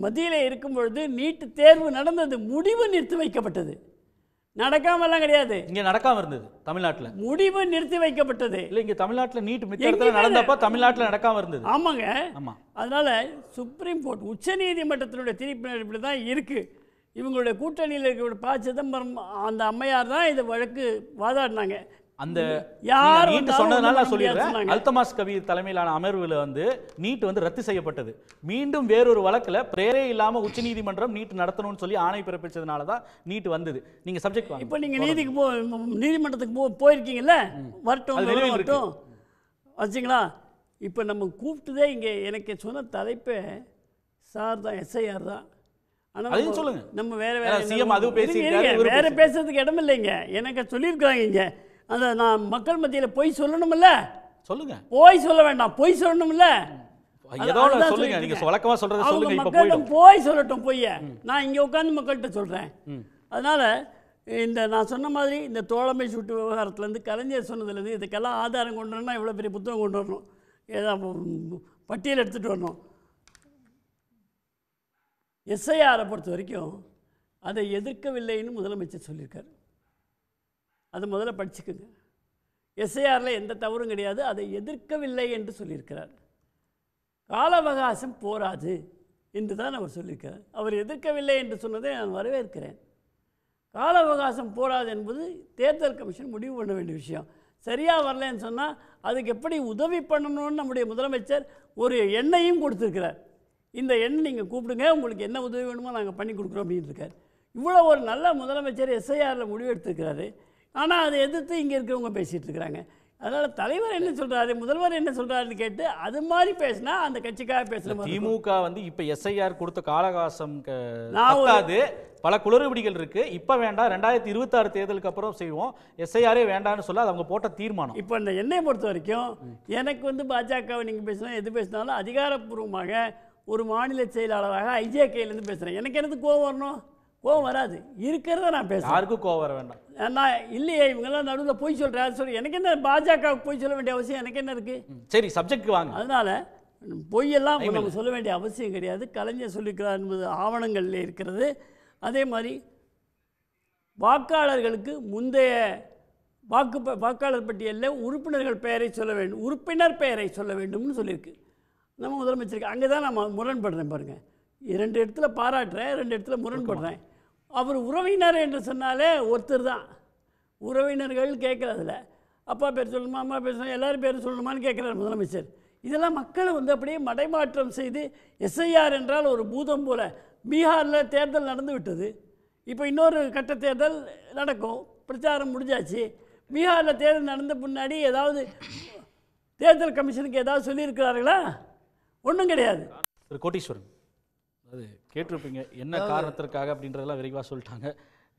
மத்தியில் இருக்கும் பொழுது நீட்டு தேர்வு நடந்தது. முடிவு நிறுத்தி வைக்கப்பட்டது. நடக்காமலாம் கிடையாது. இங்க நடக்காம இருந்தது தமிழ்நாட்டுல. முடிவு நிறுத்தி வைக்கப்பட்டது. இல்ல, இங்க தமிழ்நாட்டுல நீட் மித்த இடத்துல நடந்தப்ப தமிழ்நாட்டுல நடக்காம இருந்தது. ஆமாங்க. ஆமா. அதனால சுப்ரீம் கோர்ட் உச்ச நீதிமன்றத்தினுடைய தீர்ப்பு இப்படி தான் இருக்கு. இவங்களுடைய கூட்டணியில் இருக்கிற ப. சிதம்பரம் அந்த அம்மையார் தான் இதை வழக்கு வாதாடினாங்க. அந்த யார் நீட் சொன்னதுனால நான் சொல்லிடுறேன். அல்தமாஸ் கபீர் தலைமையிலான அமர்வுல வந்து நீட் வந்து ரத்து செய்யப்பட்டது. மீண்டும் வேறொரு வழக்குல பிரேரே இல்லாம உச்சநீதிமன்றம் நீட் நடத்தணும்னு சொல்லி ஆணை பிறப்பிச்சதுனால தான் நீட் வந்தது. நீங்க சப்ஜெக்ட் வாங்க. இப்போ நீங்க நீதிமன்றத்துக்கு போயிருக்கீங்கல்ல, வரட்டும் வச்சுங்களா? இப்போ நம்ம கூப்பிட்டுதே இங்கே எனக்கு சொன்ன தலைப்பே சார் தான், எஸ்ஐஆர் தான். ஆனால் சொல்லுங்க, நம்ம வேற சிஎம் அதுவும் பேசியிருக்காரு. வேற பேசுறதுக்கு இடம் இல்லைங்க. எனக்கு சொல்லியிருக்காங்க இங்க அந்த நான் மக்கள் மத்தியில் பொய் சொல்லணும்ல. சொல்லுங்க. போய் சொல்ல வேண்டாம், பொய் சொல்லணும்ல. ஏதோ சொல்லுங்க, நீங்க வழக்கமா சொல்றத சொல்லுங்க. இப்ப மக்களிடம் போய் சொல்லட்டும் பொய்ய. நான் இங்க உட்கார்ந்து மக்கள்கிட்ட சொல்றேன். அதனால இந்த நான் சொன்ன மாதிரி இந்த தோழமை சூட்டு விவகாரத்துலேருந்து கலைஞர் சொன்னதுலேருந்து இதுக்கெல்லாம் ஆதாரம் கொண்டு வரணும்னா இவ்வளோ பெரிய புத்தகம் கொண்டு வரணும், ஏதாவது பட்டியல் எடுத்துகிட்டு வரணும். எஸ்ஐஆரை பொறுத்த வரைக்கும் அதை எதிர்க்கவில்லைன்னு முதலமைச்சர் சொல்லியிருக்காரு. அதை முதல்ல படிச்சுக்குங்க. எஸ்ஐஆரில் எந்த தவறும் கிடையாது, அதை எதிர்க்கவில்லை என்று சொல்லியிருக்கிறார். கால அவகாசம் போராது என்று தான் அவர் சொல்லியிருக்கிறார். அவர் எதிர்க்கவில்லை என்று சொன்னதை நான் வரவேற்கிறேன். கால அவகாசம் போராது என்பது தேர்தல் கமிஷன் முடிவு பண்ண வேண்டிய விஷயம். சரியாக வரலன்னு சொன்னால் அதுக்கு எப்படி உதவி பண்ணணும்னு நம்முடைய முதலமைச்சர் ஒரு எண்ணையும் கொடுத்துருக்கிறார். இந்த எண் நீங்கள் கூப்பிடுங்க, உங்களுக்கு என்ன உதவி வேணுமோ நாங்கள் பண்ணி கொடுக்குறோம் அப்படின்னு இருக்கார். இவ்வளோ ஒரு நல்ல முதலமைச்சர் எஸ்ஐஆரில் முடிவு எடுத்துருக்கிறாரு. ஆனால் அதை எதிர்த்து இங்கே இருக்கிறவங்க பேசிகிட்டு இருக்கிறாங்க. அதனால் தலைவர் என்ன சொல்கிறாரு, முதல்வர் என்ன சொல்கிறாருன்னு கேட்டு அது மாதிரி பேசினா அந்த கட்சிக்காக பேசுகிற மாதிரி. திமுக வந்து இப்போ எஸ்ஐஆர் கொடுத்த காலகாசம் பத்தாது, பல குளறுபடிகள் இருக்கு. இப்போ வேண்டாம், 2026 தேர்தலுக்கு அப்புறம் செய்வோம், எஸ்ஐஆரே வேண்டாம்னு சொல்ல அது அவங்க போட்ட தீர்மானம். இப்போ இந்த எண்ணெயை பொறுத்த வரைக்கும் எனக்கு வந்து பாஜகவை நீங்கள் பேசினா எது பேசினாலும் அதிகாரப்பூர்வமாக ஒரு மாநில செயலாளராக ஐஜேகேலேருந்து பேசுகிறேன். எனக்கு எனக்கு கோவம் வரணும், கோவம் வராது. இருக்கிறத நான் பேசுகிறேன். யாருக்கும் கோவம் வர வேண்டாம். நான் இல்லையே இவங்கெல்லாம் நடுவில் போய் சொல்கிறேன் சொல்லி எனக்கு என்ன பாஜகவுக்கு போய் சொல்ல வேண்டிய அவசியம் எனக்கு என்ன இருக்குது? சரி, சப்ஜெக்ட் வாங்க. அதனால் பொய்யெல்லாம் நம்ம சொல்ல வேண்டிய அவசியம் கிடையாது. கலைஞர் சொல்லிக்கிறார் என்பது ஆவணங்களில் இருக்கிறது. அதே மாதிரி வாக்காளர்களுக்கு முந்தைய வாக்காளர் பட்டியலில் உறுப்பினர்கள் பெயரை சொல்ல வேண்டும், உறுப்பினர் பெயரை சொல்ல வேண்டும்னு சொல்லியிருக்கு நம்ம முதலமைச்சருக்கு. அங்கே தான் நான் முரண்படுறேன் பாருங்கள். 2 இடத்துல பாராட்டுறேன், 2 இடத்துல முரண்படுறேன். அவர் உறவினர் என்று சொன்னாலே ஒருத்தர் தான். உறவினர்கள் கேட்குறதில்ல. அப்பா பேர் சொல்லணுமா, அம்மா பேர் சொல்லணும், எல்லோரும் பேர் சொல்லணுமான்னு கேட்குறாரு முதலமைச்சர். இதெல்லாம் மக்களை வந்து அப்படியே மடைமாற்றம் செய்து எஸ்ஐஆர் என்றால் ஒரு பூதம் போல. பீகாரில் தேர்தல் நடந்து விட்டது, இப்போ இன்னொரு கட்ட தேர்தல் நடக்கும், பிரச்சாரம் முடிஞ்சாச்சு. பீகாரில் தேர்தல் நடந்த முன்னாடி ஏதாவது தேர்தல் கமிஷனுக்கு ஏதாவது சொல்லியிருக்கிறார்களா? ஒன்றும் கிடையாது. திரு கோட்டீஸ்வரன், அது கேட்டிருப்பீங்க என்ன காரணத்திற்காக அப்படின்றதெல்லாம் விரைவாக சொல்லிட்டாங்க.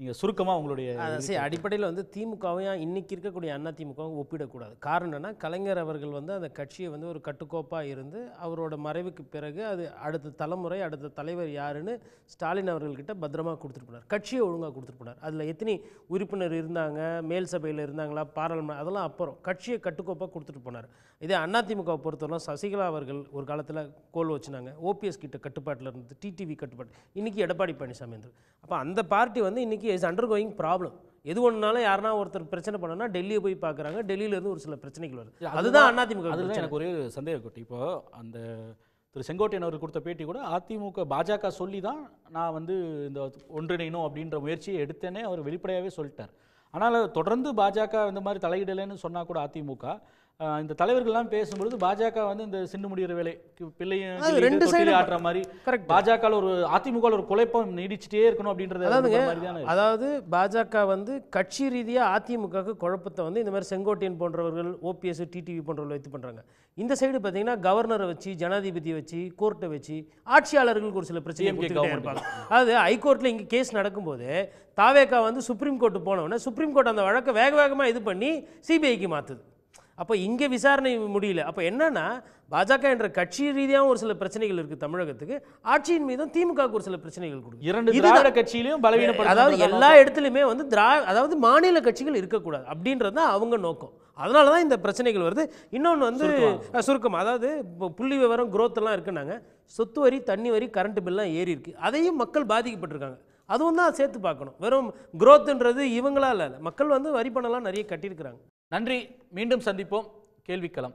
நீங்கள் சுருக்கமாக உங்களுடைய சரி, அடிப்படையில் வந்து திமுகவையும் இன்னைக்கு இருக்கக்கூடிய அண்ணா திமுகவும் ஒப்பிடக்கூடாது. காரணம் என்னன்னா, கலைஞர் அவர்கள் வந்து அந்த கட்சியை வந்து ஒரு கட்டுக்கோப்பாக இருந்து அவரோட மறைவுக்கு பிறகு அது அடுத்த தலைமுறை அடுத்த தலைவர் யாருன்னு ஸ்டாலின் அவர்கள்கிட்ட பத்திரமா கொடுத்துட்டு போனார். கட்சியை ஒழுங்காக கொடுத்துட்டு போனார். அதில் எத்தனை உறுப்பினர் இருந்தாங்க, மேல் சபையில் இருந்தாங்களா, பாராளுமன்றம், அதெல்லாம் அப்புறம் கட்சியை கட்டுக்கோப்பாக கொடுத்துட்டு போனார். இதே அதிமுகவை பொறுத்தவரை சசிகலா அவர்கள் ஒரு காலத்தில் கோல் வச்சுனாங்க. ஓபிஎஸ் கிட்ட கட்டுப்பாட்டில் இருந்தது, டிடிவி கட்டுப்பாடு. இன்றைக்கி எடப்பாடி பழனிசாமி இருந்தது. அப்போ அந்த பார்ட்டி வந்து இன்றைக்கி இஸ் அண்டர் கோயிங் ப்ராப்ளம். எது ஒன்றுனாலும் யாருனா ஒருத்தர் பிரச்சனை பண்ணனா டெல்லியை போய் பார்க்குறாங்க. டெல்லியிலேருந்து ஒரு சில பிரச்சனைகள் வருது. அதுதான் அதிமுக. அதுதான் எனக்கு ஒரே சந்தேகம் குட்டி. இப்போ அந்த திரு செங்கோட்டையன் அவர் கொடுத்த பேட்டி கூட அதிமுக பாஜக சொல்லி தான் நான் வந்து இந்த ஒன்றிணைணும் அப்படின்ற முயற்சியை எடுத்தேனே அவர் வெளிப்படையாகவே சொல்லிட்டார். ஆனால் தொடர்ந்து பாஜக இந்த மாதிரி தலையிடலைன்னு சொன்னால் கூட அதிமுக இந்த தலைவர்கள்லாம் பேசும்பொழுது பாஜக வந்து இந்த சிண்டு முடிகிற வேலை பிள்ளையும் ஆட்டுற மாதிரி பாஜக ஒரு அதிமுக ஒரு குழப்பம் நீடிச்சுட்டே இருக்கணும் அப்படின்றது. அதாவது பாஜக வந்து கட்சி ரீதியாக அதிமுக குழப்பத்தை வந்து இந்த மாதிரி செங்கோட்டையன் போன்றவர்கள், ஓபிஎஸ், டிடிவி போன்றவர்கள் வைத்து பண்ணுறாங்க. இந்த சைடு பார்த்தீங்கன்னா கவர்னரை வச்சு, ஜனாதிபதியை வச்சு, கோர்ட்டை வச்சு ஆட்சியாளர்களுக்கு ஒரு சில பிரச்சனை இருப்பாங்க. அதாவது ஹைகோர்ட்டில் இங்கே கேஸ் நடக்கும்போது தாவேகா வந்து சுப்ரீம் கோர்ட்டு போனவுடனே சுப்ரீம் கோர்ட் அந்த வழக்கை வேகமாக இது பண்ணி சிபிஐக்கு மாற்றுது. அப்போ இங்கே விசாரணை முடியல. அப்போ என்னன்னா, பாஜக என்ற கட்சி ரீதியாகவும் ஒரு சில பிரச்சனைகள் இருக்குது தமிழகத்துக்கு, ஆட்சியின் மீதும் திமுக ஒரு சில பிரச்சனைகள் கொடுக்கும். இரண்டு திராவிட கட்சியிலையும் பலவீனப்படுத்த, அதாவது எல்லா இடத்துலையுமே வந்து அதாவது மாநில கட்சிகள் இருக்கக்கூடாது அப்படின்றது தான் அவங்க நோக்கம். அதனால தான் இந்த பிரச்சனைகள் வருது. இன்னொன்று வந்து சுருக்கம், அதாவது புள்ளி விவரம் growth எல்லாம் இருக்குன்னாங்க. சொத்து வரி, தண்ணி வரி, கரண்ட் பில்லாம் ஏறி இருக்கு. அதையும் மக்கள் பாதிக்கப்பட்டிருக்காங்க. அதுவும் தான் சேர்த்து பார்க்கணும். வெறும் growthன்றது இவங்களா இல்லை, மக்கள் வந்து வரி பணம்லாம் நிறைய கட்டியிருக்கிறாங்க. நன்றி. மீண்டும் சந்திப்போம். கேள்விக்களம்.